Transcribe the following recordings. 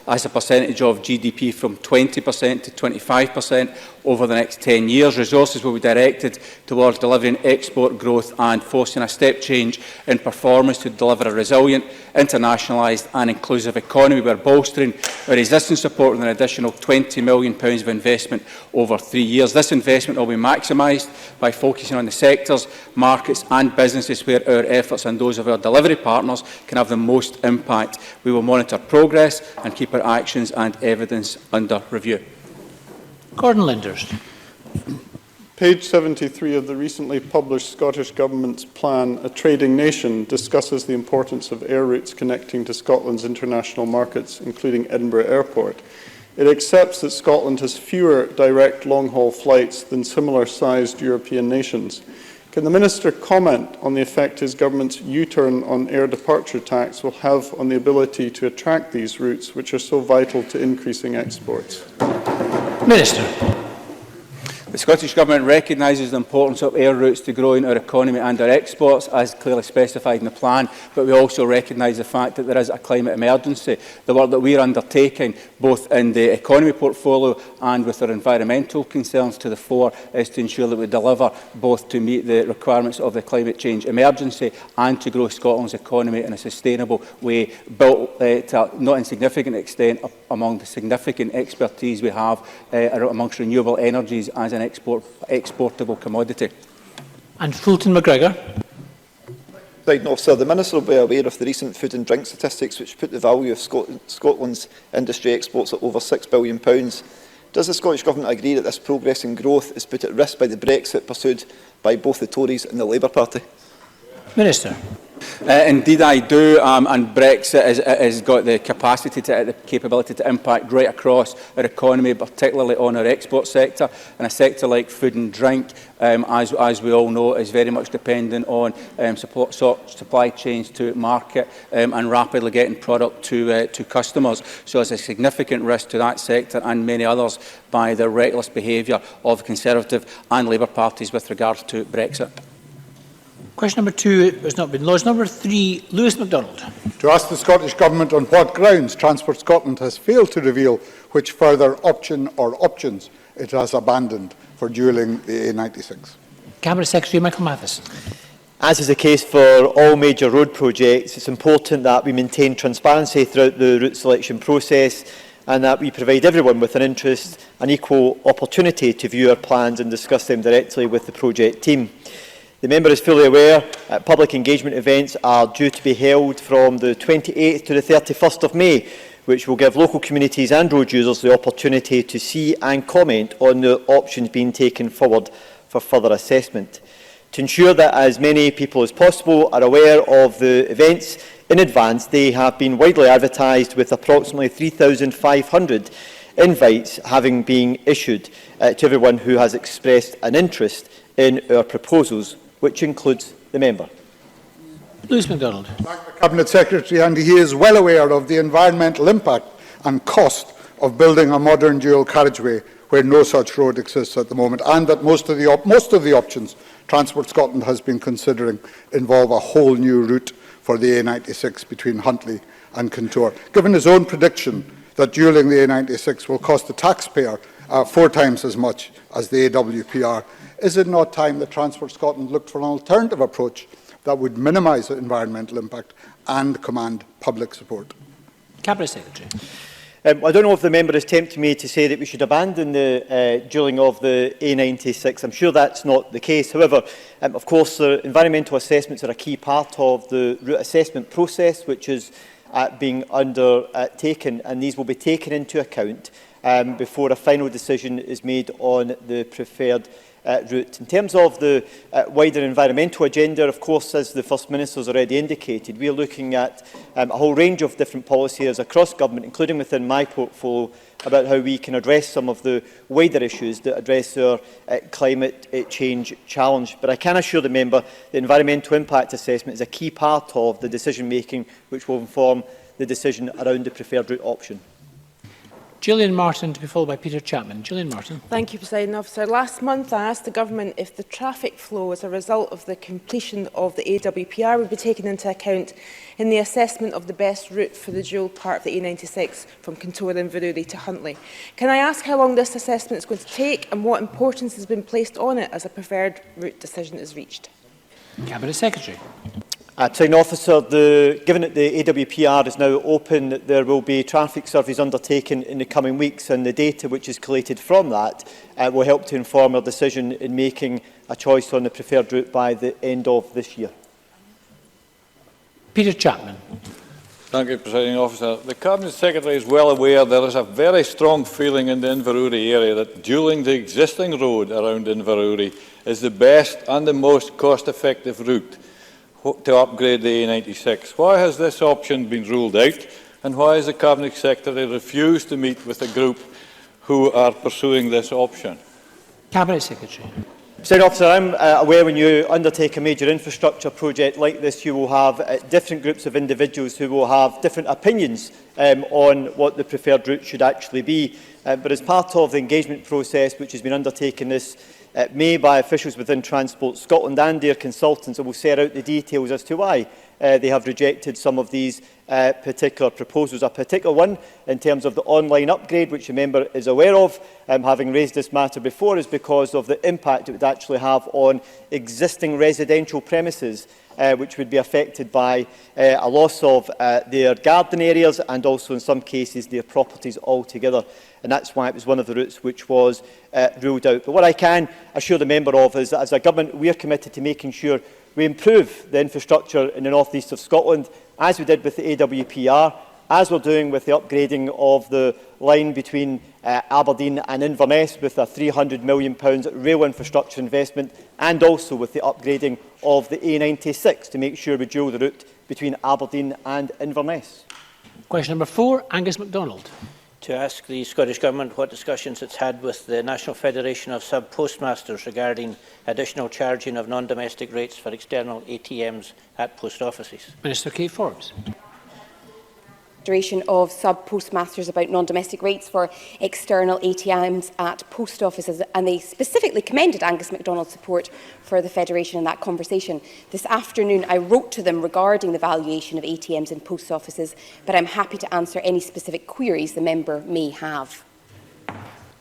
as a percentage of GDP from 20% to 25% over the next 10 years. Resources will be directed towards delivering export growth and forcing a step change in performance to deliver a resilient, internationalised and inclusive economy. We are bolstering our existing support with an additional £20 million of investment over 3 years. This investment will be maximised by focusing on the sectors, markets and businesses where our efforts and those of our delivery partners can have the most impact. We will monitor progress and keep our actions and evidence under review. Gordon Lindhurst. Page 73 of the recently published Scottish Government's plan, A Trading Nation, discusses the importance of air routes connecting to Scotland's international markets, including Edinburgh Airport. It accepts that Scotland has fewer direct long-haul flights than similar-sized European nations. Can the Minister comment on the effect his Government's U-turn on air departure tax will have on the ability to attract these routes, which are so vital to increasing exports? Minister. The Scottish Government recognises the importance of air routes to growing our economy and our exports, as clearly specified in the plan, but we also recognise the fact that there is a climate emergency. The work that we are undertaking, both in the economy portfolio and with our environmental concerns to the fore, is to ensure that we deliver both to meet the requirements of the climate change emergency and to grow Scotland's economy in a sustainable way, built to a not insignificant extent among the significant expertise we have amongst renewable energies as an exportable commodity. And Fulton McGregor. Right, no, sir. The Minister will be aware of the recent food and drink statistics which put the value of Scotland's industry exports at over £6 billion. Does the Scottish Government agree that this progress in growth is put at risk by the Brexit pursued by both the Tories and the Labour Party? Minister. Indeed I do, and Brexit has got the capability to impact right across our economy, particularly on our export sector. And a sector like food and drink, as we all know, is very much dependent on supply chains to market and rapidly getting product to customers. So there's a significant risk to that sector and many others by the reckless behaviour of Conservative and Labour parties with regard to Brexit. Question number 2 has not been lodged. Number 3, Lewis Macdonald. To ask the Scottish Government on what grounds Transport Scotland has failed to reveal which further option or options it has abandoned for dualling the A96. Cabinet Secretary Michael Matheson. As is the case for all major road projects, it's important that we maintain transparency throughout the route selection process and that we provide everyone with an interest and equal opportunity to view our plans and discuss them directly with the project team. The member is fully aware that public engagement events are due to be held from the 28th to the 31st of May, which will give local communities and road users the opportunity to see and comment on the options being taken forward for further assessment. To ensure that as many people as possible are aware of the events in advance, they have been widely advertised, with approximately 3,500 invites having been issued to everyone who has expressed an interest in our proposals, which includes the member. Lewis Macdonald. Thank the Cabinet Secretary, and he is well aware of the environmental impact and cost of building a modern dual carriageway where no such road exists at the moment, and that most of the options Transport Scotland has been considering involve a whole new route for the A96 between Huntly and Contour. Given his own prediction that dualling the A96 will cost the taxpayer 4 times as much as the AWPR, is it not time that Transport Scotland looked for an alternative approach that would minimise the environmental impact and command public support? Cabinet Secretary. I don't know if the member is tempting me to say that we should abandon the dualling of the A96. I'm sure that's not the case. However, of course, environmental assessments are a key part of the route assessment process, which is being undertaken, and these will be taken into account before a final decision is made on the preferred route. In terms of the wider environmental agenda, of course, as the First Minister has already indicated, we are looking at a whole range of different policy areas across government, including within my portfolio, about how we can address some of the wider issues that address our climate change challenge. But I can assure the member that environmental impact assessment is a key part of the decision making which will inform the decision around the preferred route option. Gillian Martin to be followed by Peter Chapman. Gillian Martin. Thank you, Presiding Officer. Last month I asked the Government if the traffic flow as a result of the completion of the AWPR would be taken into account in the assessment of the best route for the dual part of the A96 from Kintora and Inverurie to Huntly. Can I ask how long this assessment is going to take and what importance has been placed on it as a preferred route decision is reached? Cabinet Secretary. Presiding Officer, given that the AWPR is now open, there will be traffic surveys undertaken in the coming weeks, and the data which is collated from that will help to inform our decision in making a choice on the preferred route by the end of this year. Peter Chapman. Thank you, Presiding Officer. The Cabinet Secretary is well aware there is a very strong feeling in the Inverurie area that dualling the existing road around Inverurie is the best and the most cost-effective route to upgrade the A96. Why has this option been ruled out, and why has the Cabinet Secretary refused to meet with the group who are pursuing this option? Cabinet Secretary. Presiding Officer, I'm aware when you undertake a major infrastructure project like this, you will have different groups of individuals who will have different opinions on what the preferred route should actually be. But as part of the engagement process which has been undertaken this May by officials within Transport Scotland and their consultants, I will set out the details as to why they have rejected some of these particular proposals. A particular one, in terms of the online upgrade, which the member is aware of, having raised this matter before, is because of the impact it would actually have on existing residential premises, which would be affected by a loss of their garden areas and also in some cases their properties altogether. And that's why it was one of the routes which was ruled out. But what I can assure the member of is that as a government we are committed to making sure we improve the infrastructure in the north east of Scotland, as we did with the AWPR, as we're doing with the upgrading of the line between Aberdeen and Inverness with a £300 million rail infrastructure investment, and also with the upgrading of the A96 to make sure we dual the route between Aberdeen and Inverness. Question number 4, Angus Macdonald. To ask the Scottish Government what discussions it's had with the National Federation of SubPostmasters regarding additional charging of non-domestic rates for external ATMs at post offices. Minister Kate Forbes. Federation of SubPostmasters about non-domestic rates for external ATMs at post offices, and they specifically commended Angus MacDonald's support for the Federation in that conversation. This afternoon I wrote to them regarding the valuation of ATMs in post offices, but I'm happy to answer any specific queries the member may have.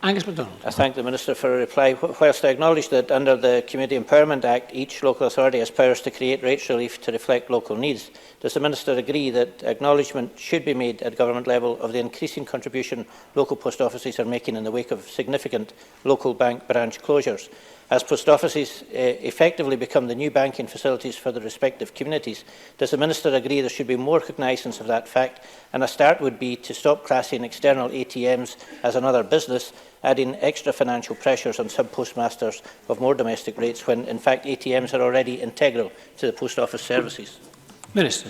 Angus MacDonald. I thank the Minister for a reply. Whilst I acknowledge that under the Community Empowerment Act, each local authority has powers to create rates relief to reflect local needs, does the Minister agree that acknowledgement should be made at government level of the increasing contribution local post offices are making in the wake of significant local bank branch closures? As post offices effectively become the new banking facilities for the respective communities, does the Minister agree there should be more cognizance of that fact? And a start would be to stop classing external ATMs as another business, adding extra financial pressures on sub-postmasters of more domestic rates when, in fact, ATMs are already integral to the post office services. Minister.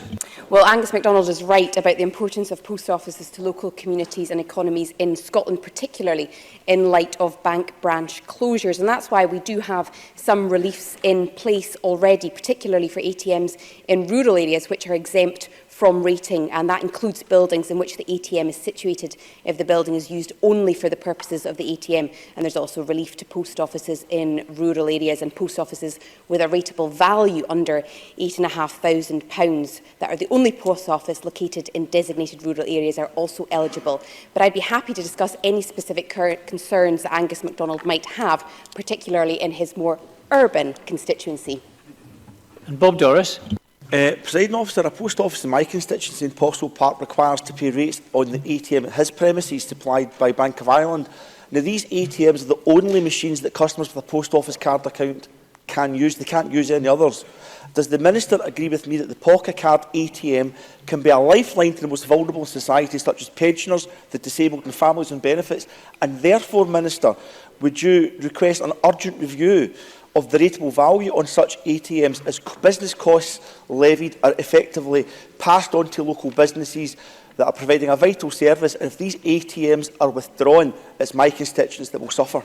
Well, Angus MacDonald is right about the importance of post offices to local communities and economies in Scotland, particularly in light of bank branch closures. And that's why we do have some reliefs in place already, particularly for ATMs in rural areas which are exempt from rating, and that includes buildings in which the ATM is situated if the building is used only for the purposes of the ATM. And there's also relief to post offices in rural areas and post offices with a rateable value under £8,500 that are the only post office located in designated rural areas are also eligible. But I'd be happy to discuss any specific concerns that Angus MacDonald might have, particularly in his more urban constituency. And Bob Doris. Presiding Officer, a post office in my constituency in Postle Park requires to pay rates on the ATM at his premises supplied by Bank of Ireland. Now, these ATMs are the only machines that customers with a post office card account can use. They can't use any others. Does the Minister agree with me that the Pocket Card ATM can be a lifeline to the most vulnerable in society, such as pensioners, the disabled and families on benefits? And therefore, Minister, would you request an urgent review of the rateable value on such ATMs as business costs levied are effectively passed on to local businesses that are providing a vital service? And if these ATMs are withdrawn, it's my constituents that will suffer.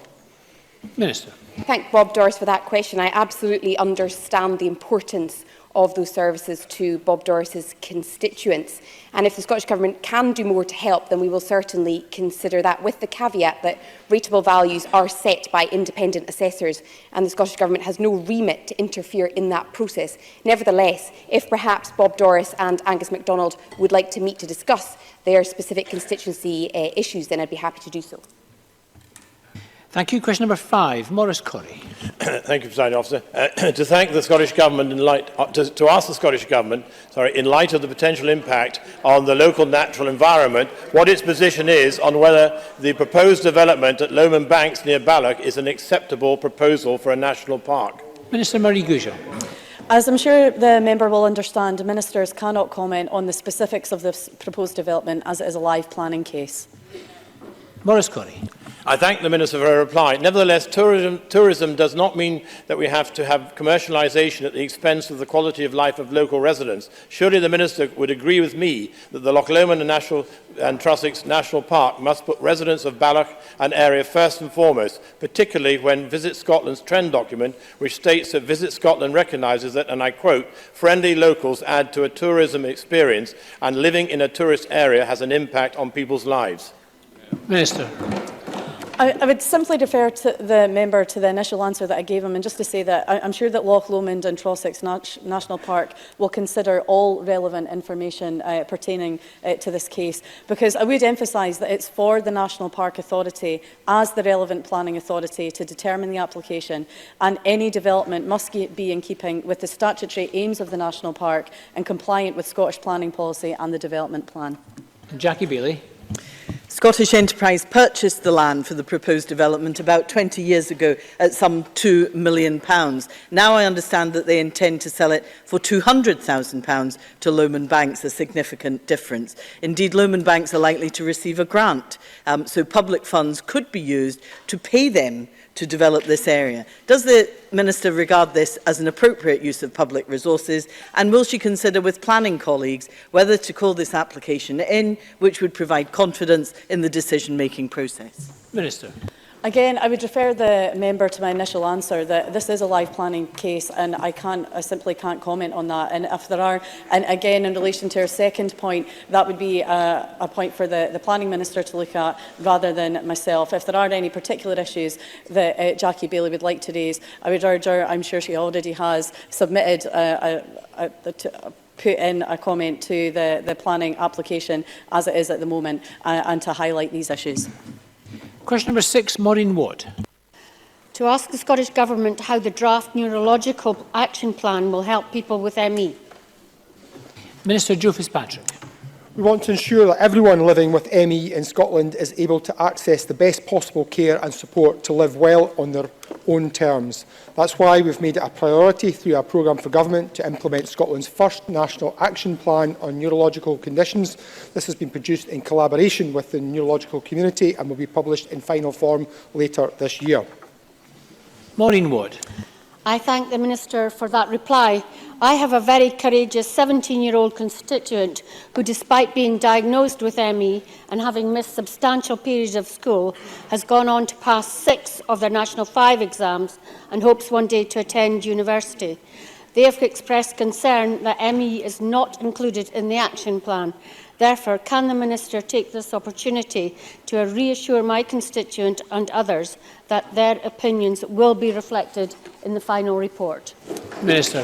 Minister. Thank Bob Doris for that question. I absolutely understand the importance of those services to Bob Doris's constituents. And if the Scottish Government can do more to help, then we will certainly consider that, with the caveat that rateable values are set by independent assessors and the Scottish Government has no remit to interfere in that process. Nevertheless, if perhaps Bob Doris and Angus Macdonald would like to meet to discuss their specific constituency issues, then I'd be happy to do so. Thank you. Question number 5, Maurice Corry. Thank you, Presiding Officer. To thank the Scottish Government to ask the Scottish Government, in light of the potential impact on the local natural environment, what its position is on whether the proposed development at Lomond Banks near Balloch is an acceptable proposal for a national park. Minister Marie Gougeon. As I'm sure the member will understand, ministers cannot comment on the specifics of this proposed development as it is a live planning case. Maurice Corry. I thank the Minister for her reply. Nevertheless, tourism does not mean that we have to have commercialisation at the expense of the quality of life of local residents. Surely the Minister would agree with me that the Loch Lomond and Trossachs National Park must put residents of Balloch and area first and foremost, particularly when Visit Scotland's trend document, which states that Visit Scotland recognises that, and I quote, friendly locals add to a tourism experience and living in a tourist area has an impact on people's lives. Minister. I would simply defer to the member to the initial answer that I gave him, and just to say that I'm sure that Loch Lomond and Trossachs National Park will consider all relevant information pertaining to this case, because I would emphasise that it's for the National Park Authority as the relevant planning authority to determine the application, and any development must be in keeping with the statutory aims of the National Park and compliant with Scottish planning policy and the development plan. Jackie Bailey. Scottish Enterprise purchased the land for the proposed development about 20 years ago at some £2 million. Now I understand that they intend to sell it for £200,000 to Lomond Banks, a significant difference. Indeed, Lomond Banks are likely to receive a grant, so public funds could be used to pay them to develop this area. Does the Minister regard this as an appropriate use of public resources, and will she consider with planning colleagues whether to call this application in, which would provide confidence in the decision-making process? Minister. Again, I would refer the member to my initial answer that this is a live planning case, and I simply can't comment on that. And if there are, and again, in relation to her second point, that would be a point for the planning minister to look at rather than myself. If there are any particular issues that Jackie Bailey would like to raise, I would urge her, I'm sure she already has, submitted put in a comment to the planning application as it is at the moment, and to highlight these issues. Question number 6, Maureen Watt. To ask the Scottish Government how the draft neurological action plan will help people with ME. Minister Joe Fitzpatrick. We want to ensure that everyone living with ME in Scotland is able to access the best possible care and support to live well on their own terms. That's why we've made it a priority through our programme for government to implement Scotland's first national action plan on neurological conditions. This has been produced in collaboration with the neurological community and will be published in final form later this year. Maureen Watt. I thank the Minister for that reply. I have a very courageous 17-year-old constituent who, despite being diagnosed with ME and having missed substantial periods of school, has gone on to pass 6 of their National 5 exams and hopes one day to attend university. They have expressed concern that ME is not included in the action plan. Therefore, can the Minister take this opportunity to reassure my constituent and others that their opinions will be reflected in the final report? Minister.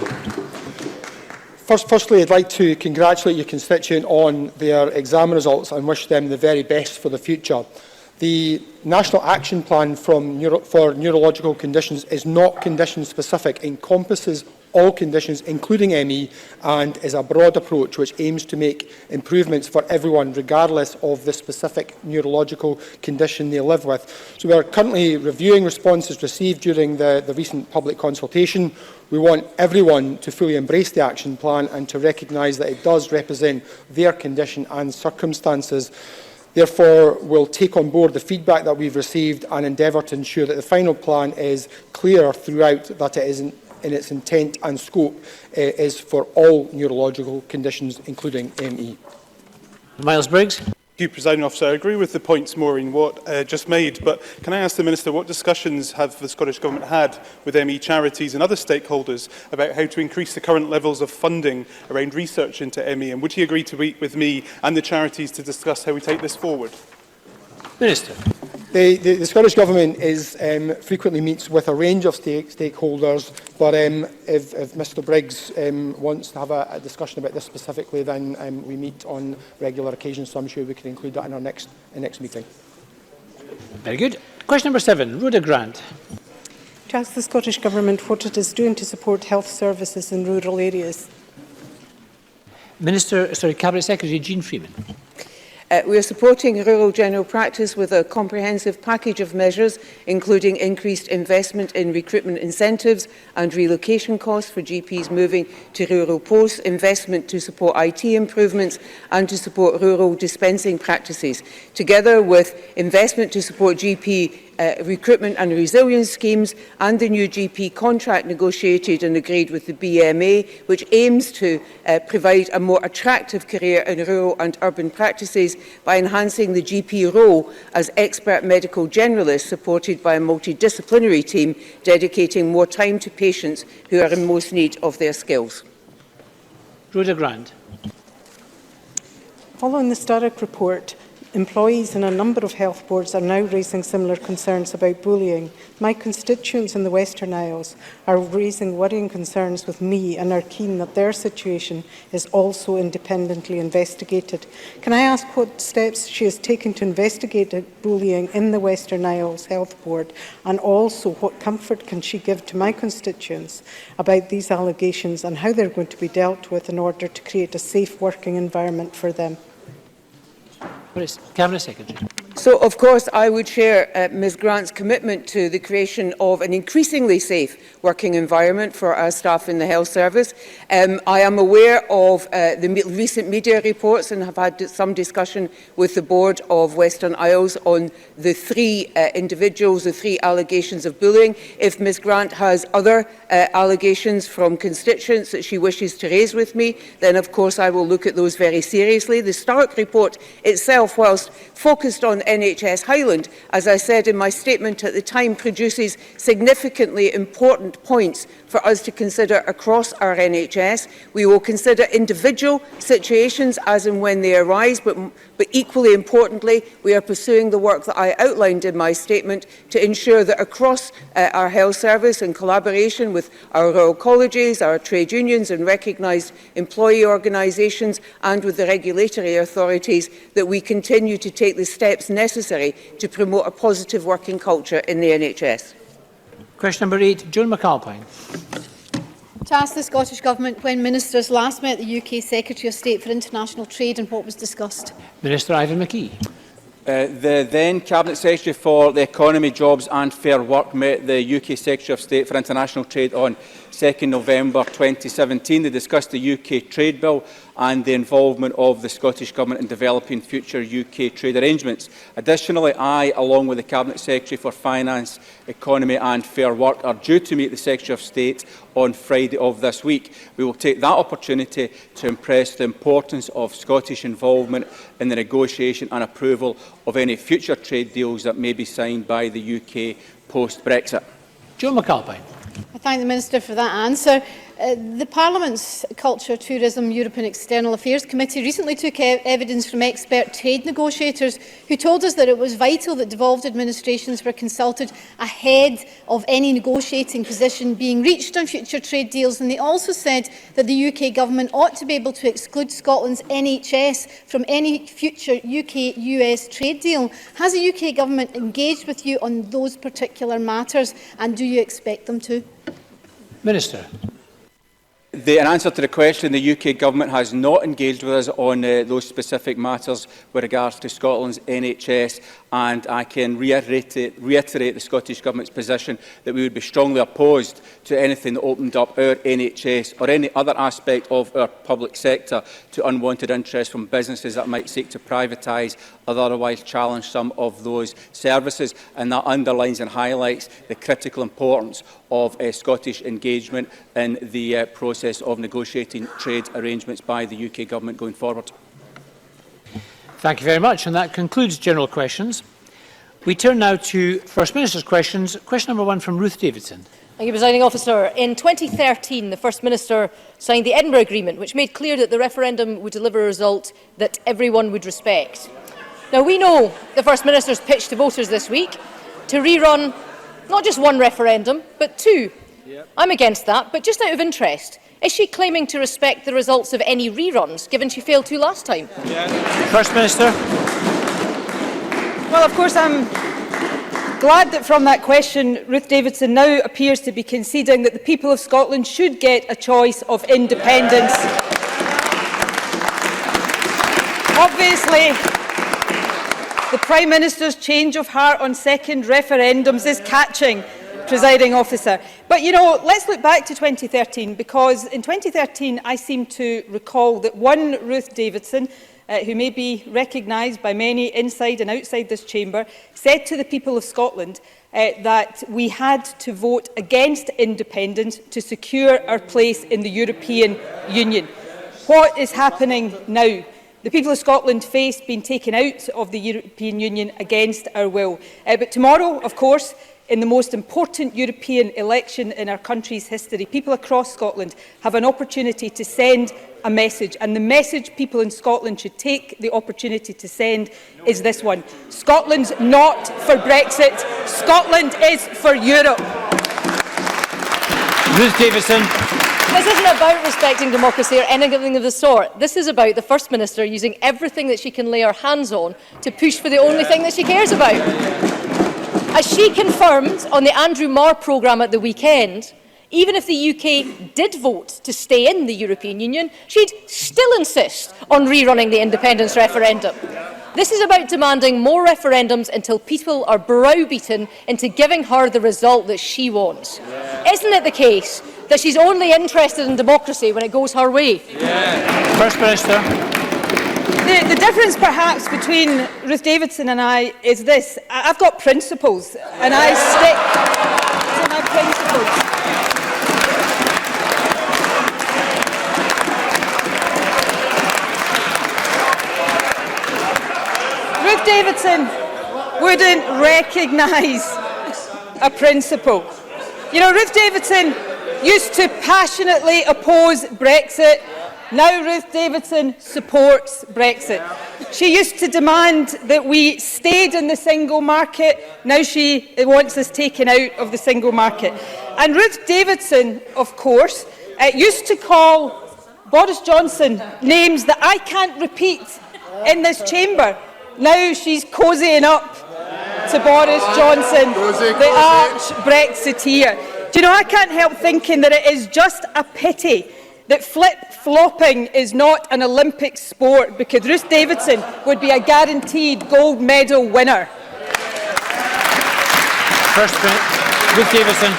Firstly, I'd like to congratulate your constituent on their exam results and wish them the very best for the future. The National Action Plan for neurological conditions is not condition-specific, encompasses all conditions, including ME, and is a broad approach which aims to make improvements for everyone, regardless of the specific neurological condition they live with. So we are currently reviewing responses received during the recent public consultation. We want everyone to fully embrace the action plan and to recognise that it does represent their condition and circumstances. Therefore, we'll take on board the feedback that we've received and endeavour to ensure that the final plan is clear throughout, that it is in its intent and scope is for all neurological conditions, including ME. Miles Briggs. Thank you, Presiding Officer. I agree with the points Maureen Watt just made, but can I ask the Minister what discussions have the Scottish Government had with ME charities and other stakeholders about how to increase the current levels of funding around research into ME, and would he agree to meet with me and the charities to discuss how we take this forward? Minister. The Scottish Government frequently meets with a range of stakeholders, but if Mr Briggs wants to have a discussion about this specifically, then we meet on regular occasions, so I'm sure we can include that in our next meeting. Very good. Question number 7, Rhoda Grant. To ask the Scottish Government what it is doing to support health services in rural areas. Cabinet Secretary Jean Freeman. We are supporting rural general practice with a comprehensive package of measures, including increased investment in recruitment incentives and relocation costs for GPs moving to rural posts, investment to support IT improvements and to support rural dispensing practices, together with investment to support GP recruitment and resilience schemes and the new GP contract negotiated and agreed with the BMA, which aims to provide a more attractive career in rural and urban practices by enhancing the GP role as expert medical generalist, supported by a multidisciplinary team dedicating more time to patients who are in most need of their skills. Rhoda Grant. Following the Sturrock report, employees in a number of health boards are now raising similar concerns about bullying. My constituents in the Western Isles are raising worrying concerns with me and are keen that their situation is also independently investigated. Can I ask what steps she has taken to investigate bullying in the Western Isles Health Board, and also what comfort can she give to my constituents about these allegations and how they're going to be dealt with in order to create a safe working environment for them? Maurice, Cabinet Secretary. So, of course, I would share Ms Grant's commitment to the creation of an increasingly safe working environment for our staff in the health service. I am aware of the recent media reports and have had some discussion with the Board of Western Isles on the 3 individuals, the 3 allegations of bullying. If Ms Grant has other allegations from constituents that she wishes to raise with me, then of course I will look at those very seriously. The Sturrock report itself, whilst focused on NHS Highland, as I said in my statement at the time, produces significantly important points for us to consider across our NHS. We will consider individual situations as and when they arise, but equally importantly, we are pursuing the work that I outlined in my statement to ensure that across our health service, in collaboration with our rural colleges, our trade unions and recognised employee organisations and with the regulatory authorities, that we continue to take the steps necessary to promote a positive working culture in the NHS. Question number 8, Joan McAlpine. To ask the Scottish Government when Ministers last met the UK Secretary of State for International Trade and what was discussed. Minister Ivan McKee. The then Cabinet Secretary for the Economy, Jobs and Fair Work met the UK Secretary of State for International Trade on 2nd November 2017. They discussed the UK Trade Bill and the involvement of the Scottish Government in developing future UK trade arrangements. Additionally, I, along with the Cabinet Secretary for Finance, Economy and Fair Work, are due to meet the Secretary of State on Friday of this week. We will take that opportunity to impress the importance of Scottish involvement in the negotiation and approval of any future trade deals that may be signed by the UK post-Brexit. Joan McAlpine. I thank the Minister for that answer. The Parliament's Culture, Tourism, Europe and External Affairs Committee recently took evidence from expert trade negotiators who told us that it was vital that devolved administrations were consulted ahead of any negotiating position being reached on future trade deals, and they also said that the UK Government ought to be able to exclude Scotland's NHS from any future UK-US trade deal. Has the UK Government engaged with you on those particular matters, and do you expect them to? Minister. In answer to the question, the UK Government has not engaged with us on those specific matters with regards to Scotland's NHS, and I can reiterate the Scottish Government's position that we would be strongly opposed to anything that opened up our NHS or any other aspect of our public sector to unwanted interest from businesses that might seek to privatise or otherwise challenge some of those services, and that underlines and highlights the critical importance of Scottish engagement in the process of negotiating trade arrangements by the UK Government going forward. Thank you very much, and that concludes general questions. We turn now to First Minister's questions. Question number 1 from Ruth Davidson. Thank you, Presiding Officer. In 2013, the First Minister signed the Edinburgh Agreement, which made clear that the referendum would deliver a result that everyone would respect. Now, we know the First Minister's pitch to voters this week to rerun not just one referendum, but 2. Yep. I'm against that, but just out of interest, is she claiming to respect the results of any reruns, given she failed to last time? Yeah. First Minister. Well, of course, I'm glad that from that question, Ruth Davidson now appears to be conceding that the people of Scotland should get a choice of independence. Obviously, the Prime Minister's change of heart on second referendums is catching, Presiding Officer. But, you know, let's look back to 2013, because in 2013 I seem to recall that one Ruth Davidson, who may be recognised by many inside and outside this chamber, said to the people of Scotland that we had to vote against independence to secure our place in the European Union. What is happening now? The people of Scotland face being taken out of the European Union against our will. But tomorrow, of course, in the most important European election in our country's history, people across Scotland have an opportunity to send a message, and the message people in Scotland should take the opportunity to send is this one: Scotland's not for Brexit, Scotland is for Europe. Ruth Davidson. This isn't about respecting democracy or anything of the sort. This is about the First Minister using everything that she can lay her hands on to push for the only thing that she cares about. As she confirmed on the Andrew Marr programme at the weekend, even if the UK did vote to stay in the European Union, she'd still insist on rerunning the independence referendum. This is about demanding more referendums until people are browbeaten into giving her the result that she wants. Yeah. Isn't it the case that she's only interested in democracy when it goes her way? Yeah. First Minister. The difference perhaps between Ruth Davidson and I is this: I've got principles and I stick to my principles. Ruth Davidson wouldn't recognise a principle. You know, Ruth Davidson used to passionately oppose Brexit. Now Ruth Davidson supports Brexit. She used to demand that we stayed in the single market. Now she wants us taken out of the single market. And Ruth Davidson, of course, used to call Boris Johnson names that I can't repeat in this chamber. Now she's cozying up to Boris Johnson, the arch-Brexiteer. Do you know, I can't help thinking that it is just a pity that flip-flopping is not an Olympic sport, because Ruth Davidson would be a guaranteed gold medal winner. First, Ruth Davidson.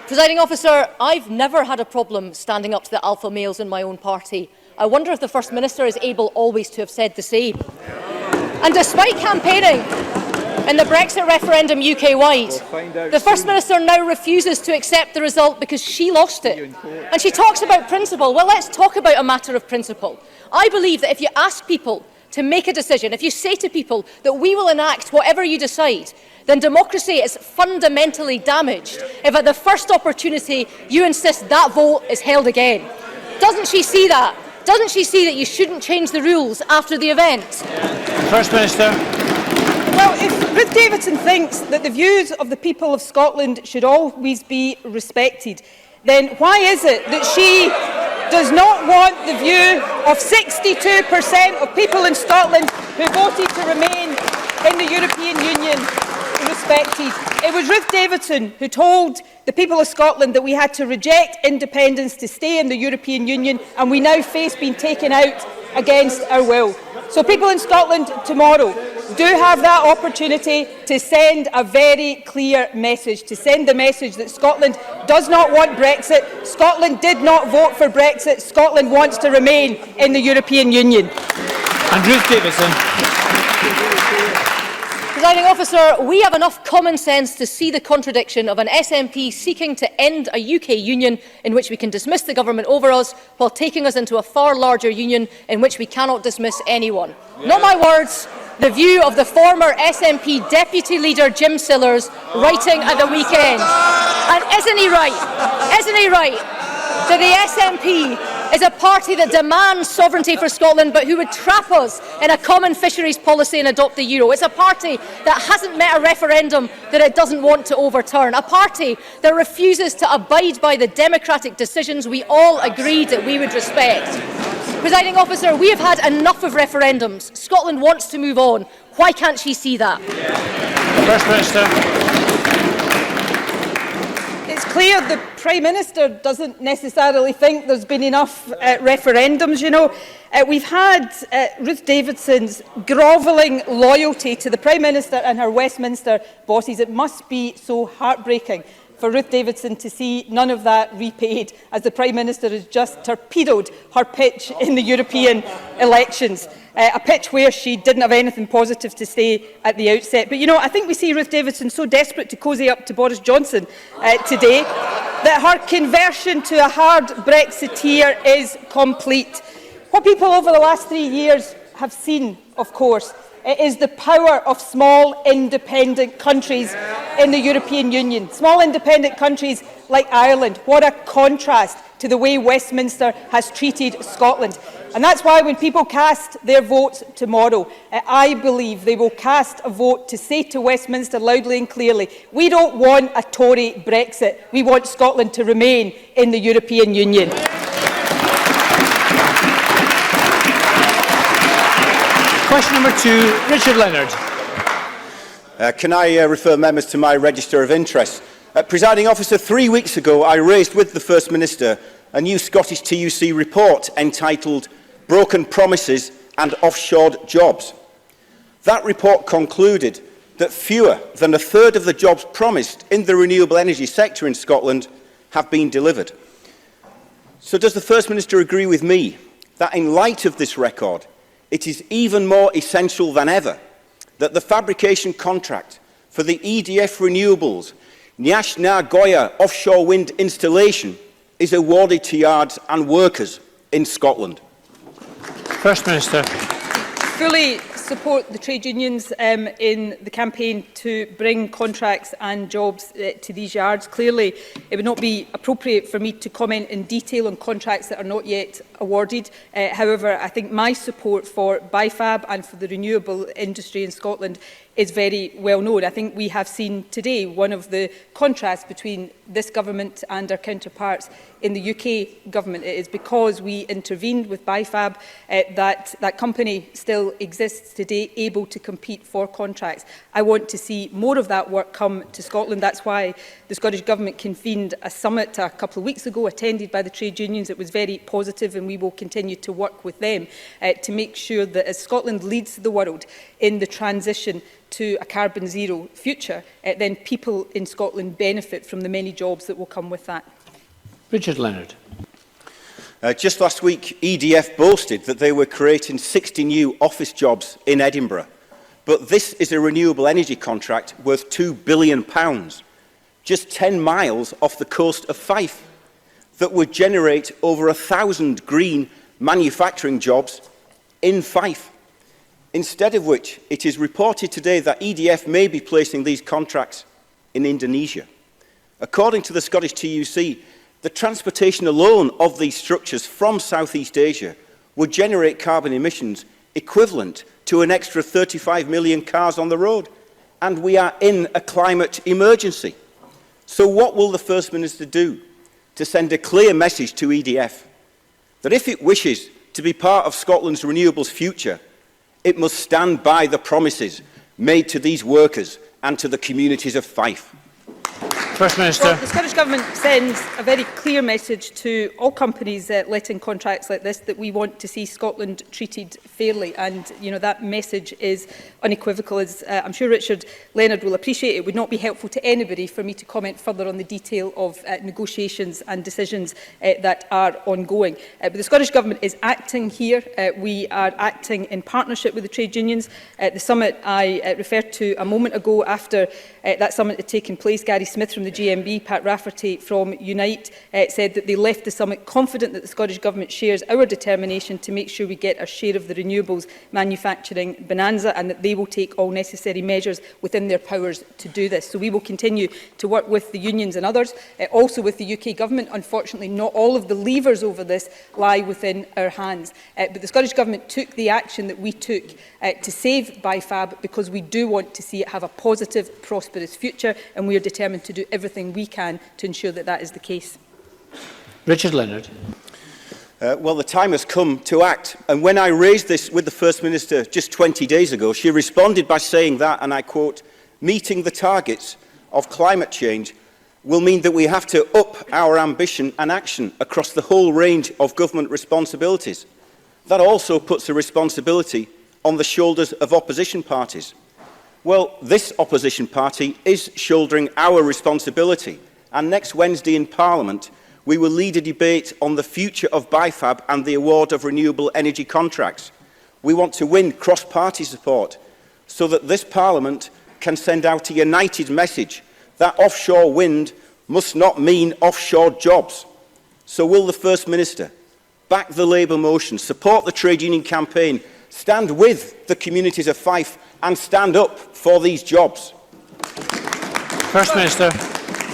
Presiding Officer, I've never had a problem standing up to the alpha males in my own party. I wonder if the First Minister is able always to have said the same. And despite campaigning in the Brexit referendum UK-wide, the First Minister now refuses to accept the result because she lost it. And she talks about principle. Well, let's talk about a matter of principle. I believe that if you ask people to make a decision, if you say to people that we will enact whatever you decide, then democracy is fundamentally damaged if at the first opportunity you insist that vote is held again. Doesn't she see that? Doesn't she see that you shouldn't change the rules after the event? First Minister. Well, if Ruth Davidson thinks that the views of the people of Scotland should always be respected, then why is it that she does not want the view of 62% of people in Scotland who voted to remain in the European Union respected? It was Ruth Davidson who told the people of Scotland that we had to reject independence to stay in the European Union, and we now face being taken out against our will. So people in Scotland tomorrow do have that opportunity to send a very clear message, to send the message that Scotland does not want Brexit, Scotland did not vote for Brexit, Scotland wants to remain in the European Union. And Ruth Davidson. Presiding Officer, we have enough common sense to see the contradiction of an SNP seeking to end a UK union in which we can dismiss the government over us while taking us into a far larger union in which we cannot dismiss anyone. Yeah. Not my words, the view of the former SNP Deputy Leader Jim Sillars writing at the weekend. And isn't he right? Isn't he right that the SNP is a party that demands sovereignty for Scotland but who would trap us in a common fisheries policy and adopt the euro? It's a party that hasn't met a referendum that it doesn't want to overturn, a party that refuses to abide by the democratic decisions we all agreed that we would respect. Presiding Officer, we have had enough of referendums. Scotland wants to move on. Why can't she see that? First Minister. It's clear the Prime Minister doesn't necessarily think there's been enough referendums. You know, we've had Ruth Davidson's grovelling loyalty to the Prime Minister and her Westminster bosses. It must be so heartbreaking for Ruth Davidson to see none of that repaid as the Prime Minister has just torpedoed her pitch in the European elections. A pitch where she didn't have anything positive to say at the outset. But, you know, I think we see Ruth Davidson so desperate to cosy up to Boris Johnson today that her conversion to a hard Brexiteer is complete. What people over the last 3 years have seen, of course, is the power of small independent countries in the European Union. Small independent countries like Ireland. What a contrast to the way Westminster has treated Scotland. And that's why when people cast their votes tomorrow, I believe they will cast a vote to say to Westminster loudly and clearly, we don't want a Tory Brexit. We want Scotland to remain in the European Union. Question number 2, Richard Leonard. Can I refer members to my register of interests? Presiding Officer, 3 weeks ago I raised with the First Minister a new Scottish TUC report entitled Broken Promises and Offshored Jobs. That report concluded that fewer than a third of the jobs promised in the renewable energy sector in Scotland have been delivered. So does the First Minister agree with me that in light of this record, it is even more essential than ever that the fabrication contract for the EDF Renewables Niash Na Goya offshore wind installation is awarded to yards and workers in Scotland? First Minister. Fully support the trade unions in the campaign to bring contracts and jobs to these yards. Clearly, it would not be appropriate for me to comment in detail on contracts that are not yet awarded. However, I think my support for BIFAB and for the renewable industry in Scotland is very well known. I think we have seen today one of the contrasts between this government and our counterparts in the UK government. It is because we intervened with BIFAB that company still exists today, able to compete for contracts. I want to see more of that work come to Scotland. That's why the Scottish Government convened a summit a couple of weeks ago, attended by the trade unions. It was very positive, and we will continue to work with them to make sure that as Scotland leads the world in the transition to a carbon zero future, then people in Scotland benefit from the many jobs that will come with that. Richard Leonard. Just last week, EDF boasted that they were creating 60 new office jobs in Edinburgh. But this is a renewable energy contract worth £2 billion, just 10 miles off the coast of Fife, that would generate over 1,000 green manufacturing jobs in Fife. Instead of which, it is reported today that EDF may be placing these contracts in Indonesia. According to the Scottish TUC, the transportation alone of these structures from Southeast Asia would generate carbon emissions equivalent to an extra 35 million cars on the road. And we are in a climate emergency. So what will the First Minister do to send a clear message to EDF that if it wishes to be part of Scotland's renewables future, it must stand by the promises made to these workers and to the communities of Fife? First Minister. Well, the Scottish Government sends a very clear message to all companies letting contracts like this that we want to see Scotland treated fairly, and that message is unequivocal. As I'm sure Richard Leonard will appreciate, it would not be helpful to anybody for me to comment further on the detail of negotiations and decisions that are ongoing. But the Scottish Government is acting here. We are acting in partnership with the trade unions. The summit I referred to a moment ago, after that summit had taken place, Gary Smith from the GMB, Pat Rafferty from Unite said that they left the summit confident that the Scottish Government shares our determination to make sure we get our share of the renewables manufacturing bonanza, and that they will take all necessary measures within their powers to do this. So we will continue to work with the unions and others, also with the UK Government. Unfortunately, not all of the levers over this lie within our hands. But the Scottish Government took the action that we took to save BIFAB because we do want to see it have a positive, prosperous future, and we are determined to do everything we can to ensure that that is the case. Richard Leonard. Well, the time has come to act. And when I raised this with the First Minister just 20 days ago, she responded by saying that, and I quote, "Meeting the targets of climate change will mean that we have to up our ambition and action across the whole range of government responsibilities. That also puts a responsibility on the shoulders of opposition parties." Well, this opposition party is shouldering our responsibility, and next Wednesday in Parliament we will lead a debate on the future of BIFAB and the award of renewable energy contracts. We want to win cross-party support so that this Parliament can send out a united message that offshore wind must not mean offshore jobs. So will the First Minister back the Labour motion, support the trade union campaign, stand with the communities of Fife and stand up for these jobs? First Minister.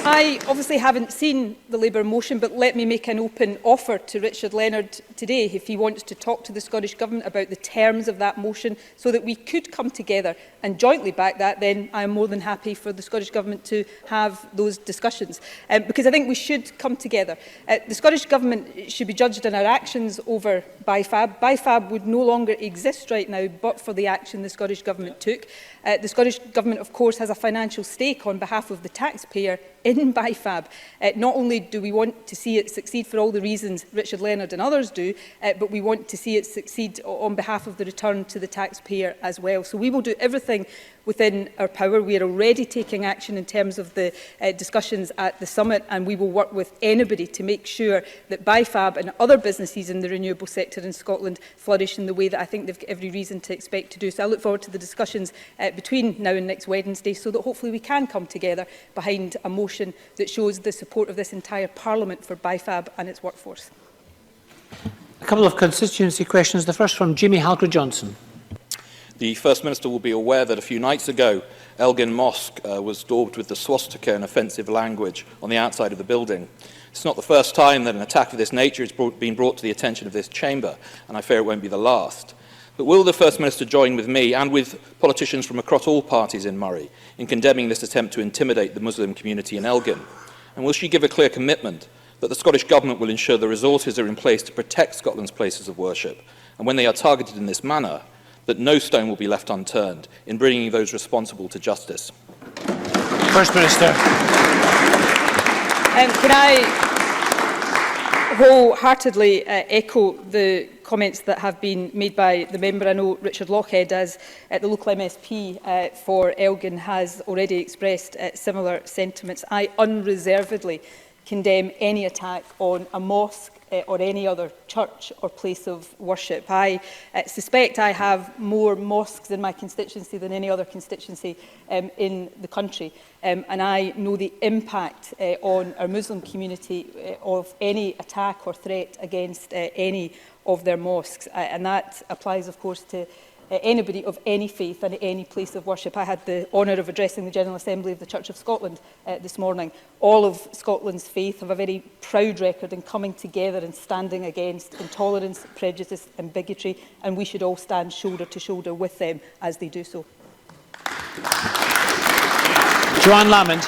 I obviously haven't seen the Labour motion, but let me make an open offer to Richard Leonard today if he wants to talk to the Scottish Government about the terms of that motion so that we could come together and jointly back that. Then I am more than happy for the Scottish Government to have those discussions, because I think we should come together. The Scottish Government should be judged on our actions over BIFAB. BIFAB would no longer exist right now but for the action the Scottish Government took. The Scottish Government, of course, has a financial stake on behalf of the taxpayer in BIFAB. Not only do we want to see it succeed for all the reasons Richard Leonard and others do, but we want to see it succeed on behalf of the return to the taxpayer as well. So we will do everything within our power. We are already taking action in terms of the discussions at the summit, and we will work with anybody to make sure that BIFAB and other businesses in the renewable sector in Scotland flourish in the way that I think they've got every reason to expect to do. So I look forward to the discussions between now and next Wednesday, so that hopefully we can come together behind a motion that shows the support of this entire Parliament for BIFAB and its workforce. A couple of constituency questions. The first from Jimmy Halker-Johnson. The First Minister will be aware that a few nights ago, Elgin Mosque was daubed with the swastika and offensive language on the outside of the building. It's not the first time that an attack of this nature has been brought to the attention of this chamber, and I fear it won't be the last. But will the First Minister join with me and with politicians from across all parties in Murray in condemning this attempt to intimidate the Muslim community in Elgin? And will she give a clear commitment that the Scottish Government will ensure the resources are in place to protect Scotland's places of worship, and when they are targeted in this manner, that no stone will be left unturned in bringing those responsible to justice? First Minister. Can I wholeheartedly echo the comments that have been made by the member? I know Richard Lochhead, as the local MSP for Elgin, has already expressed similar sentiments. I unreservedly condemn any attack on a mosque or any other church or place of worship. I suspect I have more mosques in my constituency than any other constituency in the country. And I know the impact on our Muslim community of any attack or threat against any of their mosques. And that applies, of course, to anybody of any faith and any place of worship. I had the honour of addressing the General Assembly of the Church of Scotland this morning. All of Scotland's faith have a very proud record in coming together and standing against intolerance, prejudice and bigotry, and we should all stand shoulder to shoulder with them as they do so. Joanne Lamond.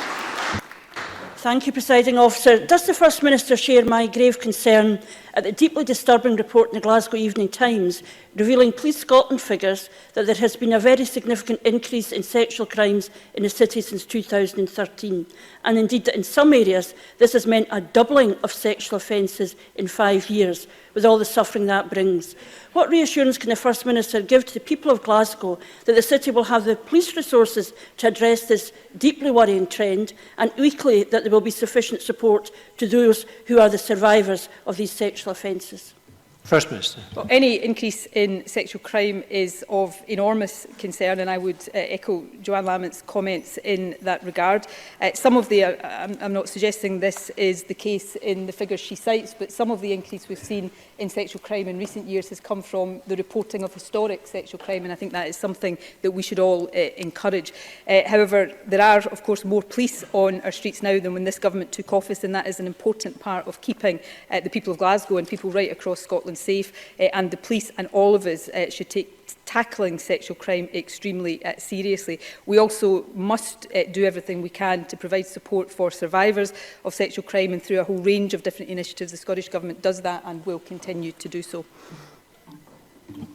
Thank you, Presiding Officer. Does the First Minister share my grave concern at the deeply disturbing report in the Glasgow Evening Times revealing Police Scotland figures that there has been a very significant increase in sexual crimes in the city since 2013, and indeed that in some areas this has meant a doubling of sexual offences in 5 years, with all the suffering that brings? What reassurance can the First Minister give to the people of Glasgow that the city will have the police resources to address this deeply worrying trend, and equally that there will be sufficient support to those who are the survivors of these sexual offences? First Minister. Well, any increase in sexual crime is of enormous concern, and I would echo Joanne Lamont's comments in that regard. Some of the, I'm not suggesting this is the case in the figures she cites, but some of the increase we've seen in sexual crime in recent years has come from the reporting of historic sexual crime, and I think that is something that we should all encourage. However, there are, of course, more police on our streets now than when this government took office, and that is an important part of keeping the people of Glasgow and people right across Scotland safe, and the police and all of us should take tackling sexual crime extremely seriously. We also must do everything we can to provide support for survivors of sexual crime, and through a whole range of different initiatives the Scottish Government does that and will continue to do so.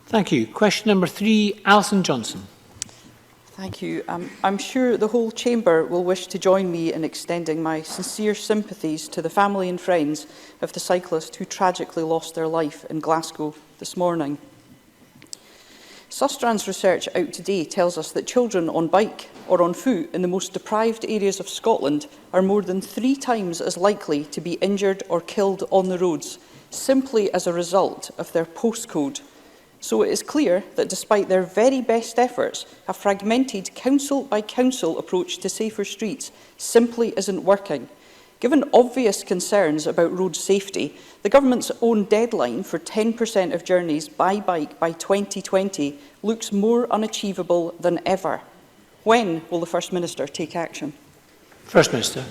Thank you. Question number 3, Alison Johnson. Thank you. I'm sure the whole Chamber will wish to join me in extending my sincere sympathies to the family and friends of the cyclist who tragically lost their life in Glasgow this morning. Sustrans research out today tells us that children on bike or on foot in the most deprived areas of Scotland are more than 3 times as likely to be injured or killed on the roads, simply as a result of their postcode. So it is clear that despite their very best efforts, a fragmented council-by-council approach to safer streets simply isn't working. Given obvious concerns about road safety, the government's own deadline for 10% of journeys by bike by 2020 looks more unachievable than ever. When will the First Minister take action? First Minister.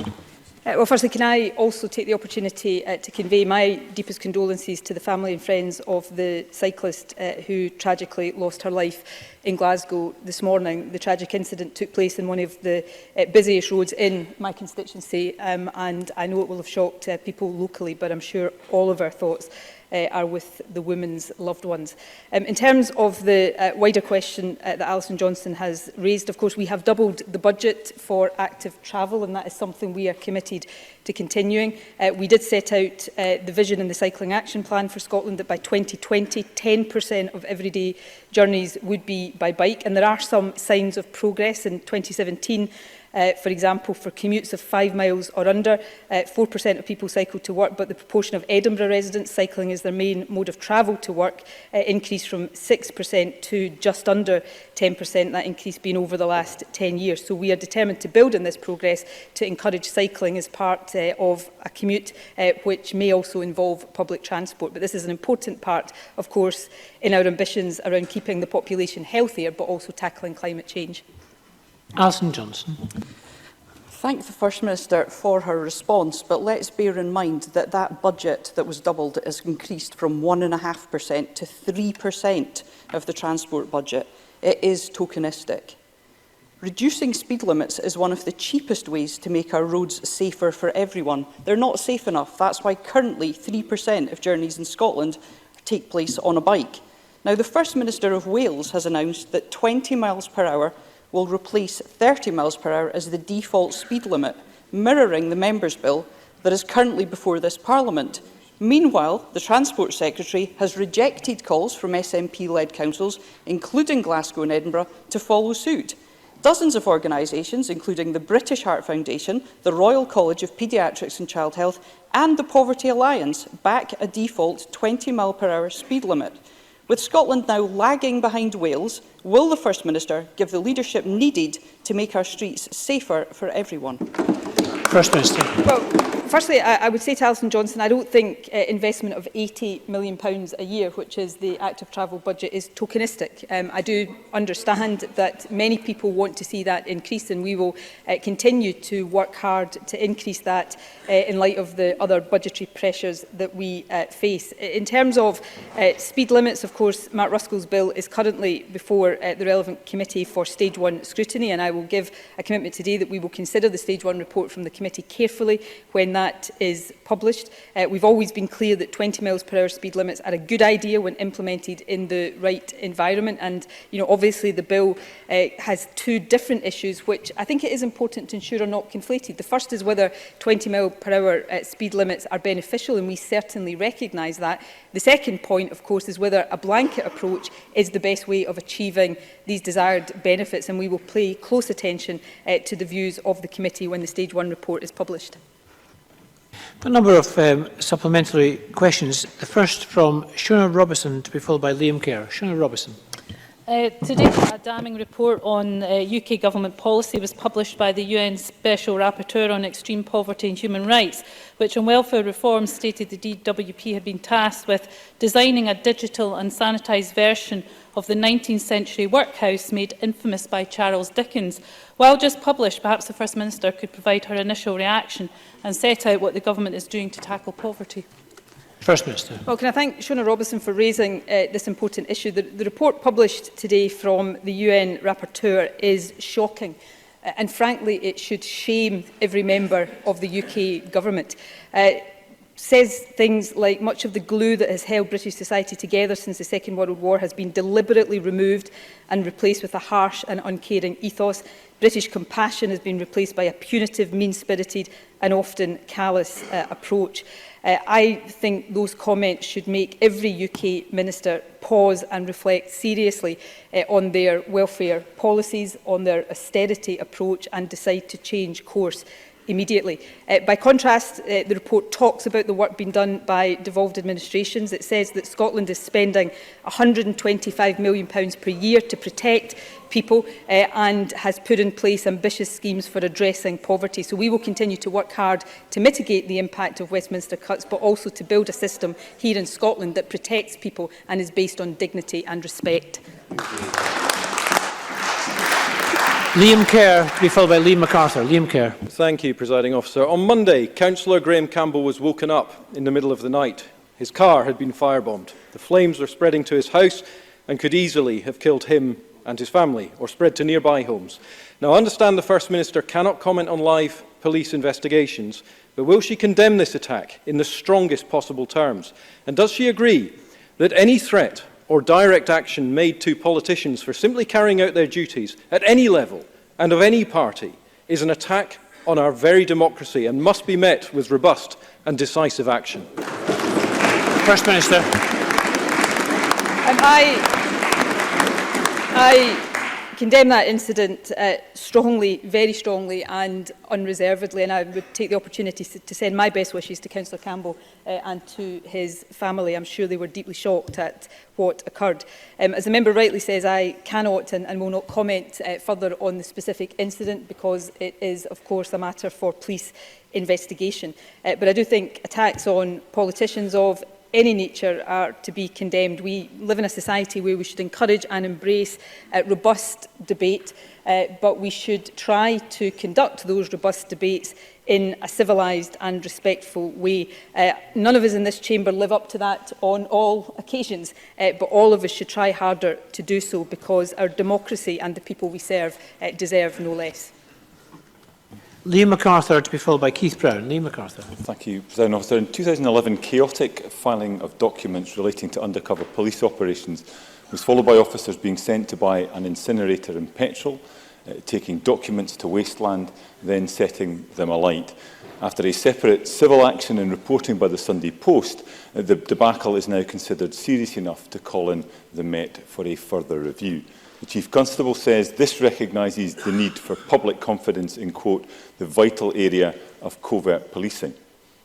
Well, firstly, can I also take the opportunity to convey my deepest condolences to the family and friends of the cyclist who tragically lost her life in Glasgow this morning. The tragic incident took place in one of the busiest roads in my constituency, and I know it will have shocked people locally, but I'm sure all of our thoughts are with the women's loved ones. In terms of the wider question that Alison Johnson has raised, of course, we have doubled the budget for active travel, and that is something we are committed to continuing. We did set out the vision in the Cycling Action Plan for Scotland that by 2020, 10% of everyday journeys would be by bike, and there are some signs of progress. In 2017, for example, for commutes of 5 miles or under, 4% of people cycle to work, but the proportion of Edinburgh residents cycling as their main mode of travel to work increased from 6% to just under 10%, that increase being over the last 10 years. So we are determined to build on this progress to encourage cycling as part of a commute, which may also involve public transport. But this is an important part, of course, in our ambitions around keeping the population healthier, but also tackling climate change. Alison Johnson. Thank the First Minister for her response, but let's bear in mind that that budget that was doubled is increased from 1.5% to 3% of the transport budget. It is tokenistic. Reducing speed limits is one of the cheapest ways to make our roads safer for everyone. They're not safe enough. That's why currently 3% of journeys in Scotland take place on a bike. Now, the First Minister of Wales has announced that 20 miles per hour will replace 30 miles per hour as the default speed limit, mirroring the Members' Bill that is currently before this Parliament. Meanwhile, the Transport Secretary has rejected calls from SNP-led councils, including Glasgow and Edinburgh, to follow suit. Dozens of organisations, including the British Heart Foundation, the Royal College of Paediatrics and Child Health and the Poverty Alliance, back a default 20 mile per hour speed limit. With Scotland now lagging behind Wales, will the First Minister give the leadership needed to make our streets safer for everyone? First Minister. Well, Firstly, I would say to Alison Johnson, I don't think investment of £80 million a year, which is the active travel budget, is tokenistic. I do understand that many people want to see that increase, and we will continue to work hard to increase that in light of the other budgetary pressures that we face. In terms of speed limits, of course, Mark Ruskell's bill is currently before the relevant committee for stage 1 scrutiny, and I will give a commitment today that we will consider the stage 1 report from the committee carefully when that is published. We've always been clear that 20 miles per hour speed limits are a good idea when implemented in the right environment, and obviously the bill has two different issues which I think it is important to ensure are not conflated. The first is whether 20 mile per hour speed limits are beneficial, and we certainly recognise that. The second point, of course, is whether a blanket approach is the best way of achieving these desired benefits, and we will pay close attention to the views of the committee when the stage 1 report is published. A number of supplementary questions. The first from Shona Robertson, to be followed by Liam Kerr. Shona Robertson. Today, a damning report on UK government policy was published by the UN Special Rapporteur on Extreme Poverty and Human Rights, which on welfare reform stated the DWP had been tasked with designing a digital and sanitised version of the 19th century workhouse made infamous by Charles Dickens. While just published, perhaps the First Minister could provide her initial reaction and set out what the government is doing to tackle poverty. First Minister. Well, can I thank Shona Robertson for raising this important issue. The report published today from the UN Rapporteur is shocking, and frankly it should shame every member of the UK government. Says things like much of the glue that has held British society together since the Second World War has been deliberately removed and replaced with a harsh and uncaring ethos. British compassion has been replaced by a punitive, mean-spirited and often callous approach. I think those comments should make every UK minister pause and reflect seriously on their welfare policies, on their austerity approach, and decide to change course immediately. By contrast, the report talks about the work being done by devolved administrations. It says that Scotland is spending £125 million per year to protect people and has put in place ambitious schemes for addressing poverty. So we will continue to work hard to mitigate the impact of Westminster cuts, but also to build a system here in Scotland that protects people and is based on dignity and respect. Liam Kerr, to be followed by Liam MacArthur. Liam Kerr. Thank you, Presiding Officer. On Monday, Councillor Graham Campbell was woken up in the middle of the night. His car had been firebombed. The flames were spreading to his house and could easily have killed him and his family, or spread to nearby homes. Now, I understand the First Minister cannot comment on live police investigations, but will she condemn this attack in the strongest possible terms? And does she agree that any threat or direct action made to politicians for simply carrying out their duties at any level and of any party is an attack on our very democracy and must be met with robust and decisive action? First Minister. I condemn that incident strongly, very strongly and unreservedly, and I would take the opportunity to send my best wishes to Councillor Campbell and to his family. I'm sure they were deeply shocked at what occurred. As the member rightly says, I cannot and will not comment further on the specific incident because it is, of course, a matter for police investigation. But I do think attacks on politicians of any nature are to be condemned. We live in a society where we should encourage and embrace robust debate, but we should try to conduct those robust debates in a civilised and respectful way. None of us in this chamber live up to that on all occasions, but all of us should try harder to do so because our democracy and the people we serve deserve no less. Liam MacArthur, to be followed by Keith Brown. Liam MacArthur. Thank you, President Officer. In 2011, chaotic filing of documents relating to undercover police operations was followed by officers being sent to buy an incinerator and petrol, taking documents to wasteland, then setting them alight. After a separate civil action and reporting by the Sunday Post, the debacle is now considered serious enough to call in the Met for a further review. The Chief Constable says this recognises the need for public confidence in, quote, the vital area of covert policing.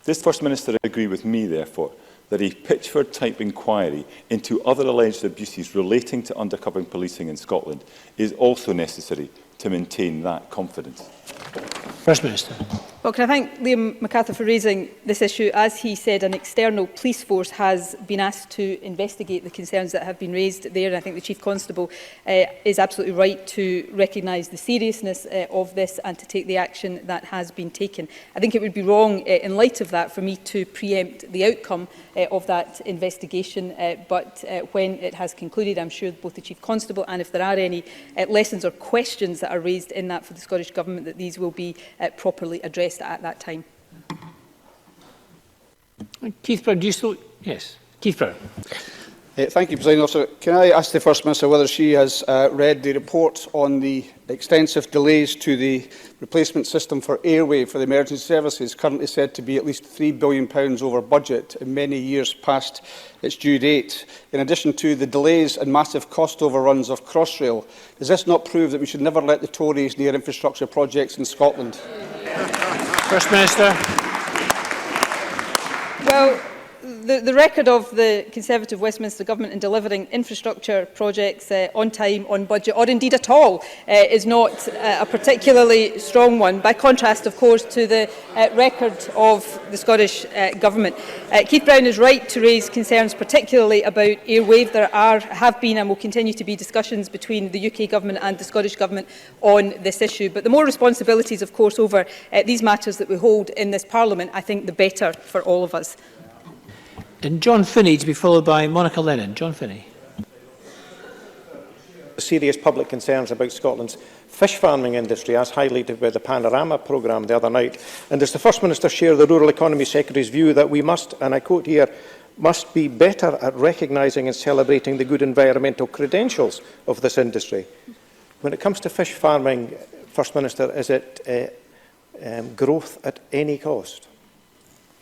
Does First Minister agree with me, therefore, that a Pitchford-type inquiry into other alleged abuses relating to undercover policing in Scotland is also necessary to maintain that confidence? First Minister. Well, can I thank Liam MacArthur for raising this issue? As he said, an external police force has been asked to investigate the concerns that have been raised there. And I think the Chief Constable is absolutely right to recognise the seriousness of this and to take the action that has been taken. I think it would be wrong, in light of that, for me to preempt the outcome of that investigation. But when it has concluded, I'm sure both the Chief Constable and if there are any lessons or questions that are raised in that for the Scottish Government, that these will be properly addressed at that time. Keith Brown, do you still... Yes, Keith Brown. Thank you, President Officer. Can I ask the First Minister whether she has read the report on the extensive delays to the replacement system for airway for the emergency services, currently said to be at least £3 billion over budget and many years past its due date? In addition to the delays and massive cost overruns of Crossrail, does this not prove that we should never let the Tories near infrastructure projects in Scotland? First Minister. Well, the record of the Conservative Westminster Government in delivering infrastructure projects on time, on budget, or indeed at all, is not a particularly strong one, by contrast, of course, to the record of the Scottish Government. Keith Brown is right to raise concerns particularly about airwave. There have been and will continue to be discussions between the UK Government and the Scottish Government on this issue. But the more responsibilities, of course, over these matters that we hold in this Parliament, I think the better for all of us. And John Finney to be followed by Monica Lennon. John Finney. Serious public concerns about Scotland's fish farming industry, as highlighted by the Panorama programme the other night. And does the First Minister share the Rural Economy Secretary's view that we must, and I quote here, must be better at recognising and celebrating the good environmental credentials of this industry? When it comes to fish farming, First Minister, is it growth at any cost?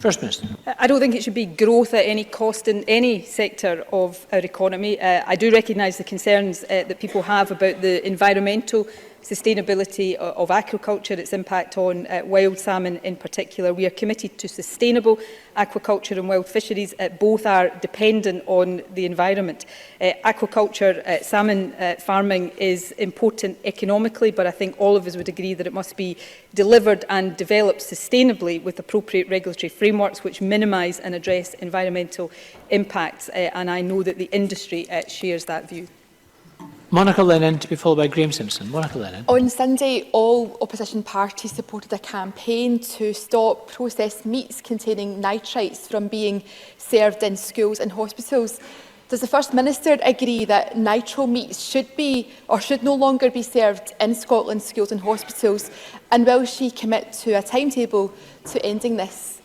First Minister. I don't think it should be growth at any cost in any sector of our economy. I do recognise the concerns that people have about the environmental sustainability of aquaculture, its impact on wild salmon in particular. We are committed to sustainable aquaculture and wild fisheries. Both are dependent on the environment. Aquaculture, salmon farming is important economically, but I think all of us would agree that it must be delivered and developed sustainably with appropriate regulatory frameworks which minimise and address environmental impacts. And I know that the industry shares that view. Monica Lennon to be followed by Graham Simpson. Monica Lennon. On Sunday, all opposition parties supported a campaign to stop processed meats containing nitrites from being served in schools and hospitals. Does the First Minister agree that nitro meats should be or should no longer be served in Scotland's schools and hospitals? And will she commit to a timetable to ending this?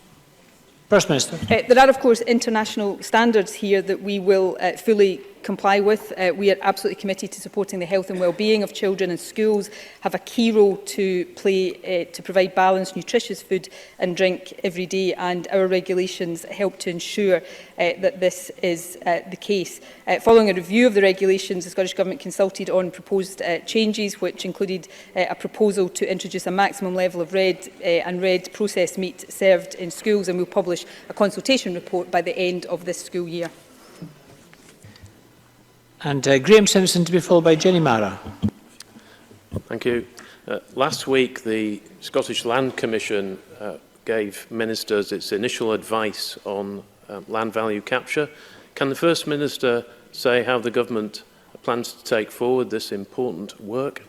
First Minister. There are, of course, international standards here that we will fully comply with. We are absolutely committed to supporting the health and well-being of children, and schools have a key role to play to provide balanced, nutritious food and drink every day, and our regulations help to ensure that this is the case. Following a review of the regulations, the Scottish Government consulted on proposed changes, which included a proposal to introduce a maximum level of red and red processed meat served in schools, and will publish a consultation report by the end of this school year. And Graham Simpson to be followed by Jenny Mara. Thank you. Last week, the Scottish Land Commission gave ministers its initial advice on land value capture. Can the First Minister say how the government plans to take forward this important work?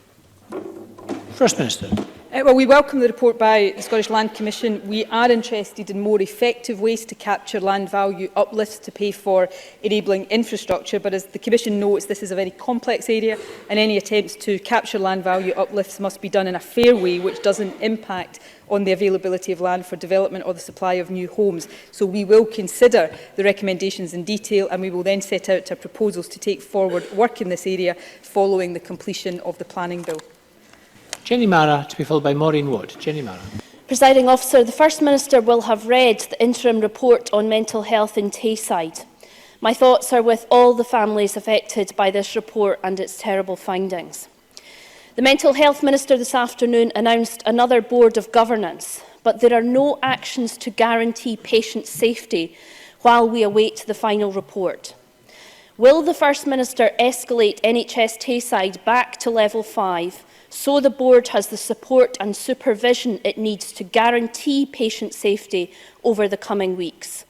First Minister. Well, we welcome the report by the Scottish Land Commission. We are interested in more effective ways to capture land value uplifts to pay for enabling infrastructure. But as the Commission notes, this is a very complex area, and any attempts to capture land value uplifts must be done in a fair way, which doesn't impact on the availability of land for development or the supply of new homes. So we will consider the recommendations in detail, and we will then set out our proposals to take forward work in this area following the completion of the planning bill. Jenny Mara to be followed by Maureen Watt. Jenny Mara. Presiding Officer, the First Minister will have read the interim report on mental health in Tayside. My thoughts are with all the families affected by this report and its terrible findings. The Mental Health Minister this afternoon announced another board of governance, but there are no actions to guarantee patient safety while we await the final report. Will the First Minister escalate NHS Tayside back to level 5 so the board has the support and supervision it needs to guarantee patient safety over the coming weeks?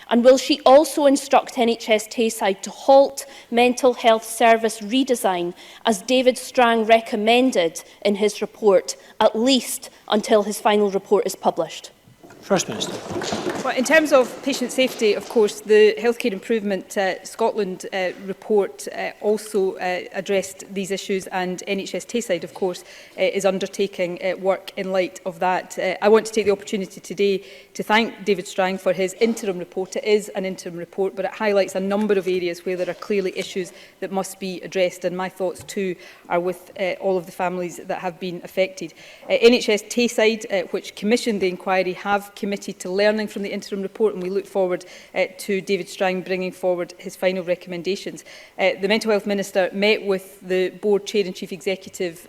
And will she also instruct NHS Tayside to halt mental health service redesign, as David Strang recommended in his report, at least until his final report is published? First Minister. Well, in terms of patient safety, of course, the Healthcare Improvement Scotland report also addressed these issues, and NHS Tayside, of course, is undertaking work in light of that. I want to take the opportunity today to thank David Strang for his interim report. It is an interim report, but it highlights a number of areas where there are clearly issues that must be addressed, and my thoughts too are with all of the families that have been affected. NHS Tayside, which commissioned the inquiry, have committed to learning from the interim report, and we look forward to David Strang bringing forward his final recommendations. The Mental Health Minister met with the Board Chair and Chief Executive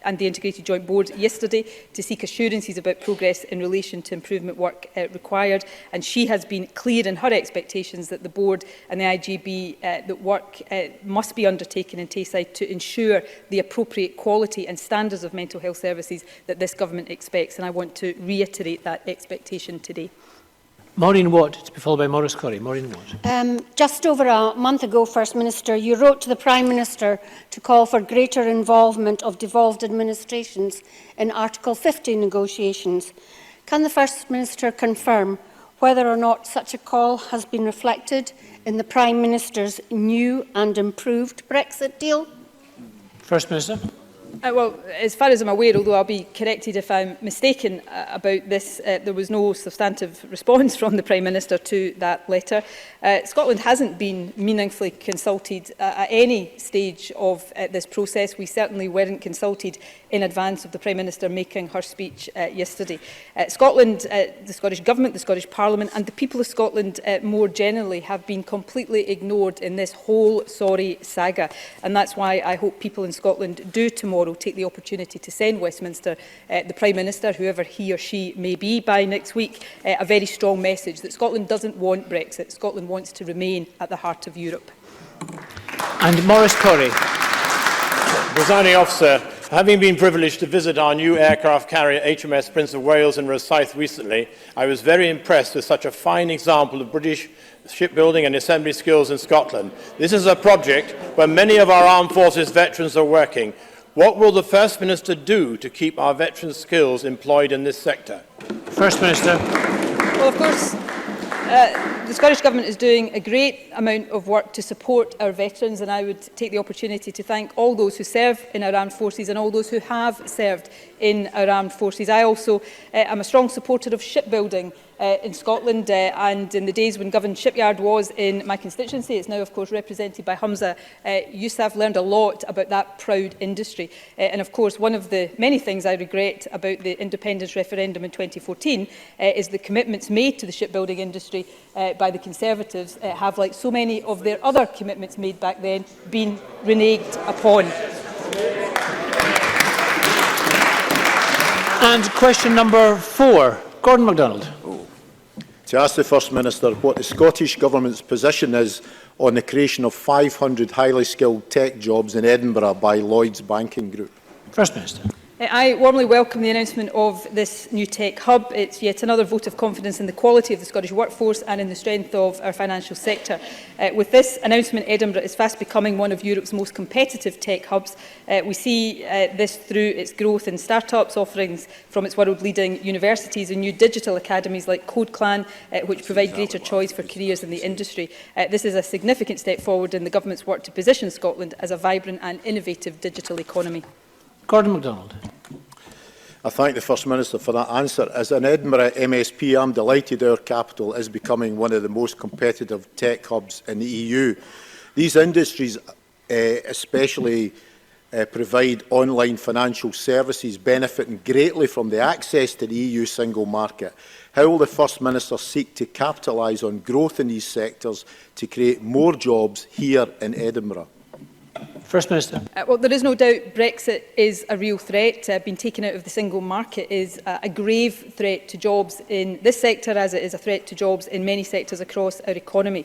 and the Integrated Joint Board yesterday to seek assurances about progress in relation to improvement work required, and she has been clear in her expectations that the Board and the IGB that work must be undertaken in Tayside to ensure the appropriate quality and standards of mental health services that this government expects, and I want to reiterate that expectation today. Maureen Watt, to be followed by Maurice Corry. Maureen Watt. Just over a month ago, First Minister, you wrote to the Prime Minister to call for greater involvement of devolved administrations in Article 50 negotiations. Can the First Minister confirm whether or not such a call has been reflected in the Prime Minister's new and improved Brexit deal? First Minister. Well, as far as I'm aware, although I'll be corrected if I'm mistaken about this, there was no substantive response from the Prime Minister to that letter. Scotland hasn't been meaningfully consulted at any stage of this process. We certainly weren't consulted in advance of the Prime Minister making her speech yesterday. Scotland, the Scottish Government, the Scottish Parliament and the people of Scotland more generally have been completely ignored in this whole sorry saga, and that's why I hope people in Scotland do tomorrow take the opportunity to send Westminster, the Prime Minister, whoever he or she may be by next week, a very strong message that Scotland doesn't want Brexit. Scotland wants to remain at the heart of Europe. And Maurice Corry. Presiding Officer, having been privileged to visit our new aircraft carrier HMS Prince of Wales in Rosyth recently, I was very impressed with such a fine example of British shipbuilding and assembly skills in Scotland. This is a project where many of our armed forces veterans are working. What will the First Minister do to keep our veterans' skills employed in this sector? First Minister. Well, of course, the Scottish Government is doing a great amount of work to support our veterans, and I would take the opportunity to thank all those who serve in our armed forces and all those who have served in our armed forces. I also am a strong supporter of shipbuilding in Scotland, and in the days when Govan Shipyard was in my constituency, it's now of course represented by Humza Yousaf, learned a lot about that proud industry. And of course one of the many things I regret about the independence referendum in 2014 is the commitments made to the shipbuilding industry by the Conservatives have, like so many of their other commitments made back then, been reneged upon. And question number 4, Gordon Macdonald. To ask the First Minister what the Scottish Government's position is on the creation of 500 highly skilled tech jobs in Edinburgh by Lloyds Banking Group. First Minister. I warmly welcome the announcement of this new tech hub. It's yet another vote of confidence in the quality of the Scottish workforce and in the strength of our financial sector. With this announcement, Edinburgh is fast becoming one of Europe's most competitive tech hubs. We see this through its growth in start-ups, offerings from its world-leading universities and new digital academies like Code Clan, which provide greater choice for careers in the industry. This is a significant step forward in the Government's work to position Scotland as a vibrant and innovative digital economy. Gordon Macdonald. I thank the First Minister for that answer. As an Edinburgh MSP, I'm delighted our capital is becoming one of the most competitive tech hubs in the EU. These industries especially provide online financial services, benefiting greatly from the access to the EU single market. How will the First Minister seek to capitalise on growth in these sectors to create more jobs here in Edinburgh? First Minister. Well, there is no doubt Brexit is a real threat. Being taken out of the single market is a grave threat to jobs in this sector, as it is a threat to jobs in many sectors across our economy.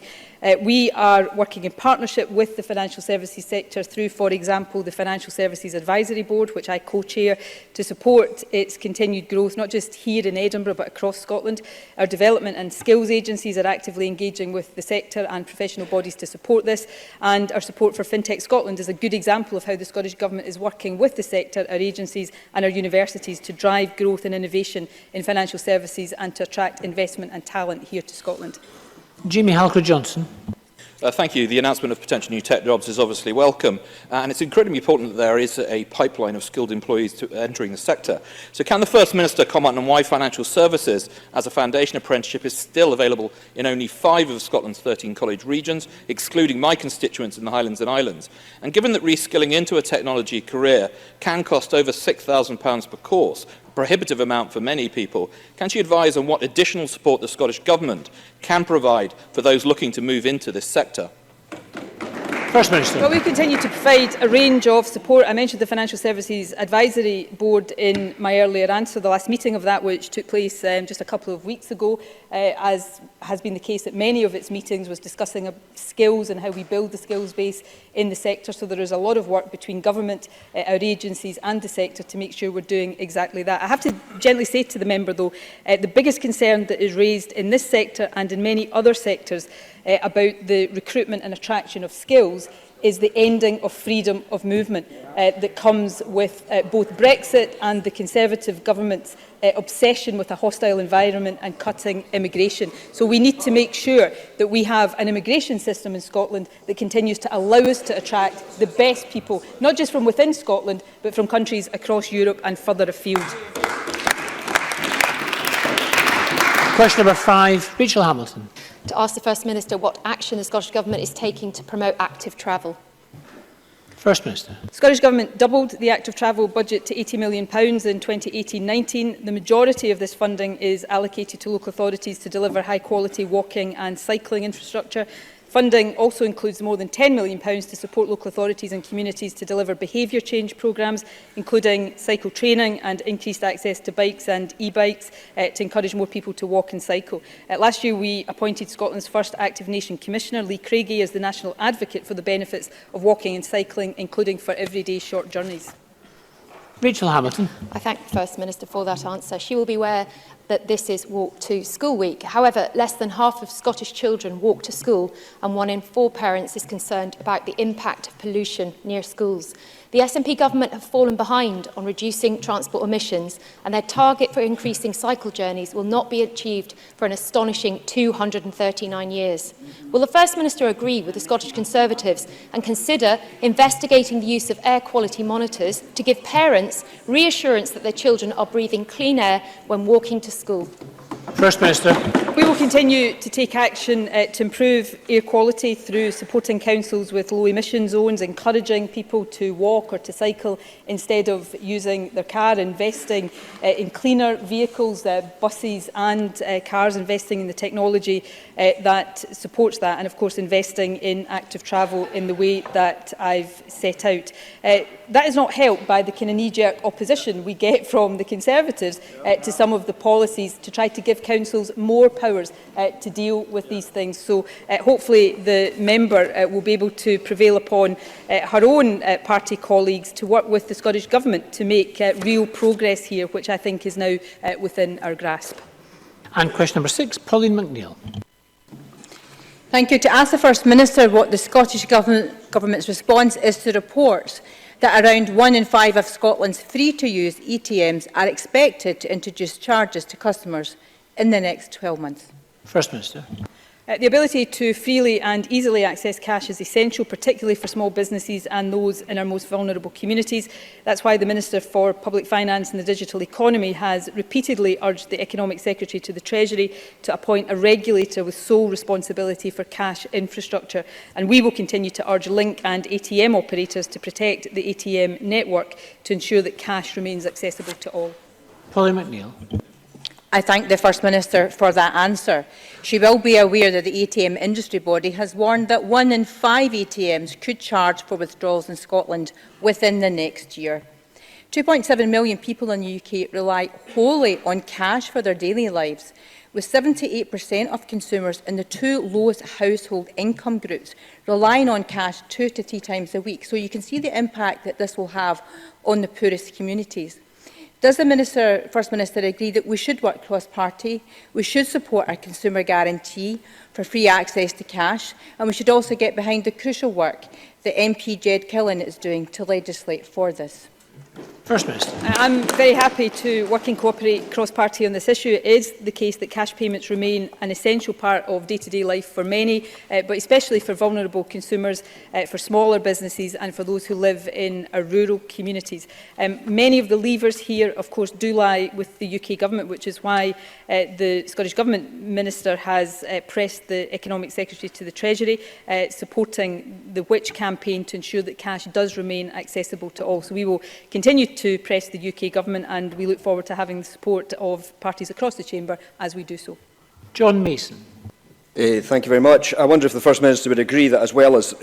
We are working in partnership with the financial services sector through, for example, the Financial Services Advisory Board, which I co-chair, to support its continued growth, not just here in Edinburgh, but across Scotland. Our development and skills agencies are actively engaging with the sector and professional bodies to support this, and our support for FinTech Scotland is a good example of how the Scottish Government is working with the sector, our agencies and our universities to drive growth and innovation in financial services and to attract investment and talent here to Scotland. Jamie Halker-Johnson. Thank you. The announcement of potential new tech jobs is obviously welcome, and it's incredibly important that there is a pipeline of skilled employees entering the sector. So can the First Minister comment on why financial services as a foundation apprenticeship is still available in only 5 of Scotland's 13 college regions, excluding my constituents in the Highlands and Islands? And given that reskilling into a technology career can cost over £6,000 per course, prohibitive amount for many people, can she advise on what additional support the Scottish Government can provide for those looking to move into this sector? First Minister. Well, we continue to provide a range of support. I mentioned the Financial Services Advisory Board in my earlier answer. The last meeting of that, which took place just a couple of weeks ago, as has been the case at many of its meetings, was discussing skills and how we build the skills base in the sector. So there is a lot of work between government, our agencies and the sector to make sure we're doing exactly that. I have to gently say to the member, though, the biggest concern that is raised in this sector and in many other sectors about the recruitment and attraction of skills is the ending of freedom of movement that comes with both Brexit and the Conservative government's obsession with a hostile environment and cutting immigration. So we need to make sure that we have an immigration system in Scotland that continues to allow us to attract the best people, not just from within Scotland, but from countries across Europe and further afield. Question number 5, Rachel Hamilton. To ask the First Minister what action the Scottish Government is taking to promote active travel. First Minister. The Scottish Government doubled the active travel budget to £80 million in 2018-19. The majority of this funding is allocated to local authorities to deliver high-quality walking and cycling infrastructure. Funding also includes more than £10 million to support local authorities and communities to deliver behaviour change programmes, including cycle training and increased access to bikes and e-bikes to encourage more people to walk and cycle. Last year we appointed Scotland's first Active Nation Commissioner, Lee Craigie, as the national advocate for the benefits of walking and cycling, including for everyday short journeys. Rachel Hamilton. I thank the First Minister for that answer. She will be aware that this is Walk to School Week. However, less than half of Scottish children walk to school, and 1 in 4 parents is concerned about the impact of pollution near schools. The SNP government have fallen behind on reducing transport emissions, and their target for increasing cycle journeys will not be achieved for an astonishing 239 years. Will the First Minister agree with the Scottish Conservatives and consider investigating the use of air quality monitors to give parents reassurance that their children are breathing clean air when walking to school? First Minister. We will continue to take action to improve air quality through supporting councils with low emission zones, encouraging people to walk or to cycle instead of using their car, investing in cleaner vehicles, buses and cars, investing in the technology that supports that, and of course investing in active travel in the way that I've set out. That is not helped by the kind of knee-jerk opposition we get from the Conservatives to some of the policies to try to give councils more powers to deal with these things. So hopefully the member will be able to prevail upon her own party colleagues to work with the Scottish Government to make real progress here, which I think is now within our grasp. And question number 6, Pauline McNeill. Thank you. To ask the First Minister what the Scottish Government's response is to reports that around 1 in 5 of Scotland's free-to-use ATMs are expected to introduce charges to customers in the next 12 months. First Minister. The ability to freely and easily access cash is essential, particularly for small businesses and those in our most vulnerable communities. That's why the Minister for Public Finance and the Digital Economy has repeatedly urged the Economic Secretary to the Treasury to appoint a regulator with sole responsibility for cash infrastructure. And we will continue to urge link and ATM operators to protect the ATM network to ensure that cash remains accessible to all. Pauline McNeill. I thank the First Minister for that answer. She will be aware that the ATM industry body has warned that 1 in 5 ATMs could charge for withdrawals in Scotland within the next year. 2.7 million people in the UK rely wholly on cash for their daily lives, with 78% of consumers in the 2 lowest household income groups relying on cash 2 to 3 times a week. So you can see the impact that this will have on the poorest communities. Does the First Minister agree that we should work cross-party, we should support our consumer guarantee for free access to cash, and we should also get behind the crucial work that MP Jed Killen is doing to legislate for this? First Minister. I'm very happy to work and cooperate cross-party on this issue. It is the case that cash payments remain an essential part of day-to-day life for many, but especially for vulnerable consumers, for smaller businesses and for those who live in our rural communities. Many of the levers here, of course, do lie with the UK Government, which is why the Scottish Government Minister has pressed the Economic Secretary to the Treasury, supporting the Which campaign to ensure that cash does remain accessible to all. So we will continue to press the UK Government, and we look forward to having the support of parties across the Chamber as we do so. John Mason. Thank you very much. I wonder if the First Minister would agree that as well as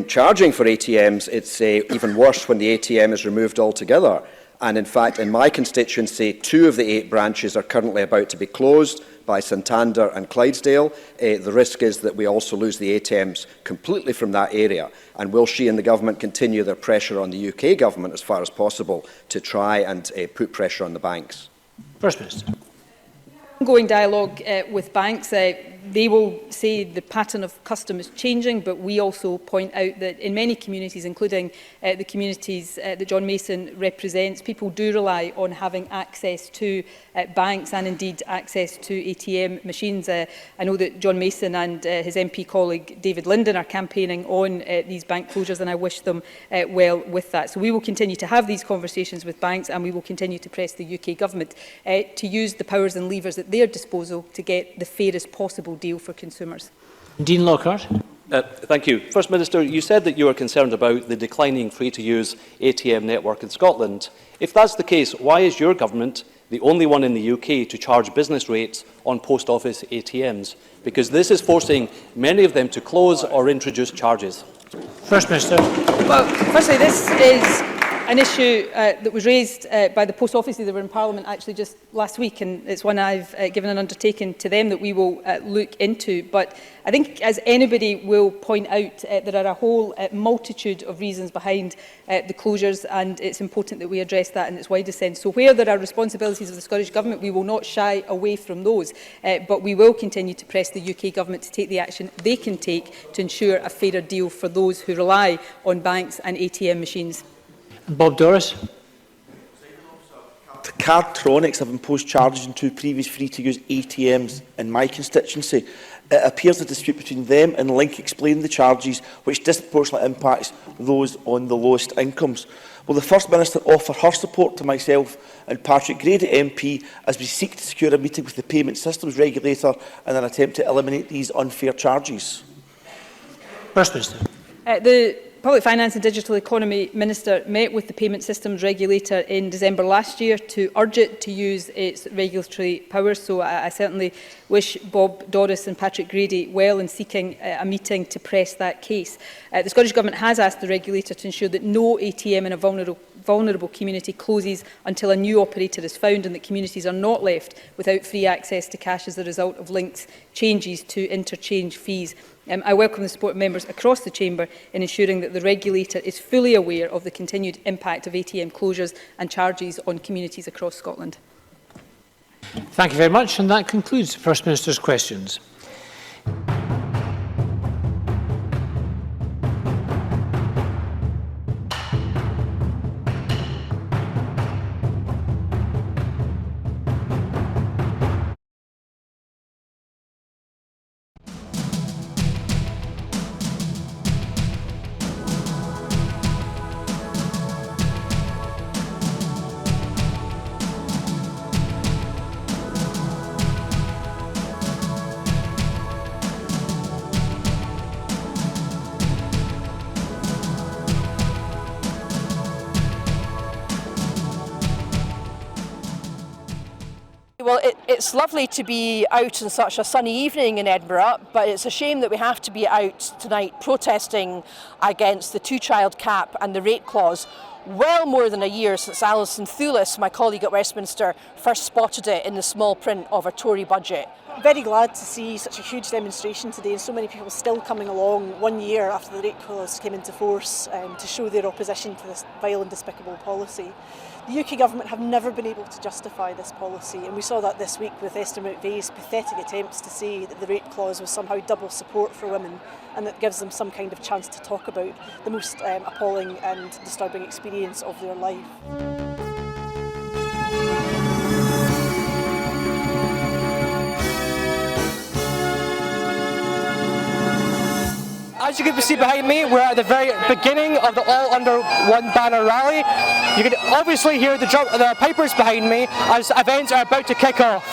charging for ATMs, it's even worse when the ATM is removed altogether. And in fact, in my constituency, 2 of the 8 branches are currently about to be closed by Santander and Clydesdale. The risk is that we also lose the ATMs completely from that area. And will she and the Government continue their pressure on the UK Government as far as possible to try and put pressure on the banks? First Minister. Ongoing dialogue with banks. They will say the pattern of custom is changing, but we also point out that in many communities, including the communities that John Mason represents, people do rely on having access to banks and indeed access to ATM machines. I know that John Mason and his MP colleague David Linden are campaigning on these bank closures, and I wish them well with that. So we will continue to have these conversations with banks, and we will continue to press the UK Government to use the powers and levers at their disposal to get the fairest possible deal for consumers. Dean Lockhart. Thank you. First Minister, you said that you are concerned about the declining free-to-use ATM network in Scotland. If that's the case, why is your government the only one in the UK to charge business rates on post office ATMs? Because this is forcing many of them to close or introduce charges. First Minister. Well, firstly, this is an issue that was raised by the Post Office. They were in Parliament actually just last week, and it's one I've given an undertaking to them that we will look into. But I think, as anybody will point out, there are a whole multitude of reasons behind the closures, and it's important that we address that in its widest sense. So where there are responsibilities of the Scottish Government, we will not shy away from those, but we will continue to press the UK Government to take the action they can take to ensure a fairer deal for those who rely on banks and ATM machines. Bob Doris. Cardtronics have imposed charges on 2 previous free-to-use ATMs in my constituency. It appears a dispute between them and Link explained the charges, which disproportionately impacts those on the lowest incomes. Will the First Minister offer her support to myself and Patrick Grady MP as we seek to secure a meeting with the Payment Systems Regulator in an attempt to eliminate these unfair charges? First Minister. The Public Finance and Digital Economy Minister met with the Payment Systems Regulator in December last year to urge it to use its regulatory powers. So I certainly wish Bob Doris and Patrick Grady well in seeking a meeting to press that case. The Scottish Government has asked the regulator to ensure that no ATM in a vulnerable community closes until a new operator is found, and that communities are not left without free access to cash as a result of Link's changes to interchange fees. I welcome the support of members across the Chamber in ensuring that the regulator is fully aware of the continued impact of ATM closures and charges on communities across Scotland. Thank you very much, and that concludes the First Minister's questions. Well, it's lovely to be out on such a sunny evening in Edinburgh, but it's a shame that we have to be out tonight protesting against the two-child cap and the rate clause. Well more than a year since Alison Thulis, my colleague at Westminster, first spotted it in the small print of a Tory budget. Very glad to see such a huge demonstration today and so many people still coming along 1 year after the rate clause came into force to show their opposition to this vile and despicable policy. The UK government have never been able to justify this policy, and we saw that this week with Esther McVeigh's pathetic attempts to say that the rate clause was somehow double support for women and that gives them some kind of chance to talk about the most appalling and disturbing experience of their life. As you can see behind me, we're at the very beginning of the All Under One Banner rally. You can obviously hear the pipers behind me as events are about to kick off.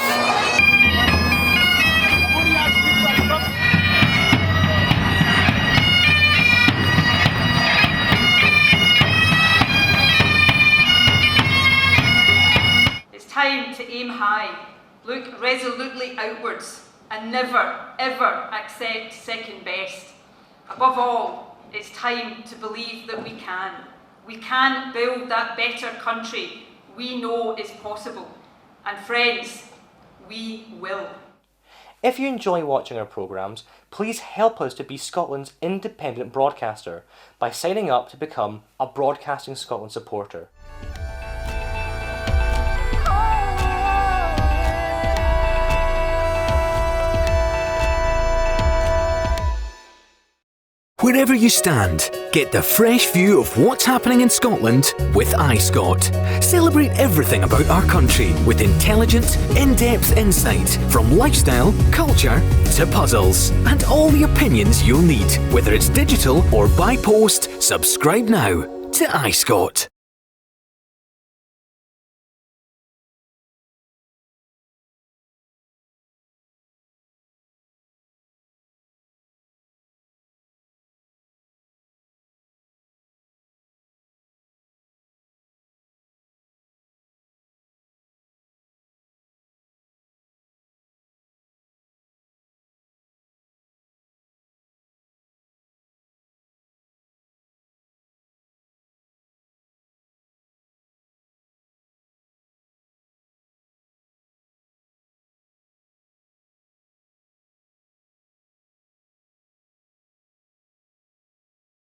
It's time to aim high, look resolutely outwards, and never, ever accept second best. Above all, it's time to believe that we can. We can build that better country we know is possible. And friends, we will. If you enjoy watching our programmes, please help us to be Scotland's independent broadcaster by signing up to become a Broadcasting Scotland supporter. Wherever you stand, get the fresh view of what's happening in Scotland with iScot. Celebrate everything about our country with intelligent, in-depth insight from lifestyle, culture to puzzles, and all the opinions you'll need. Whether it's digital or by post, subscribe now to iScot.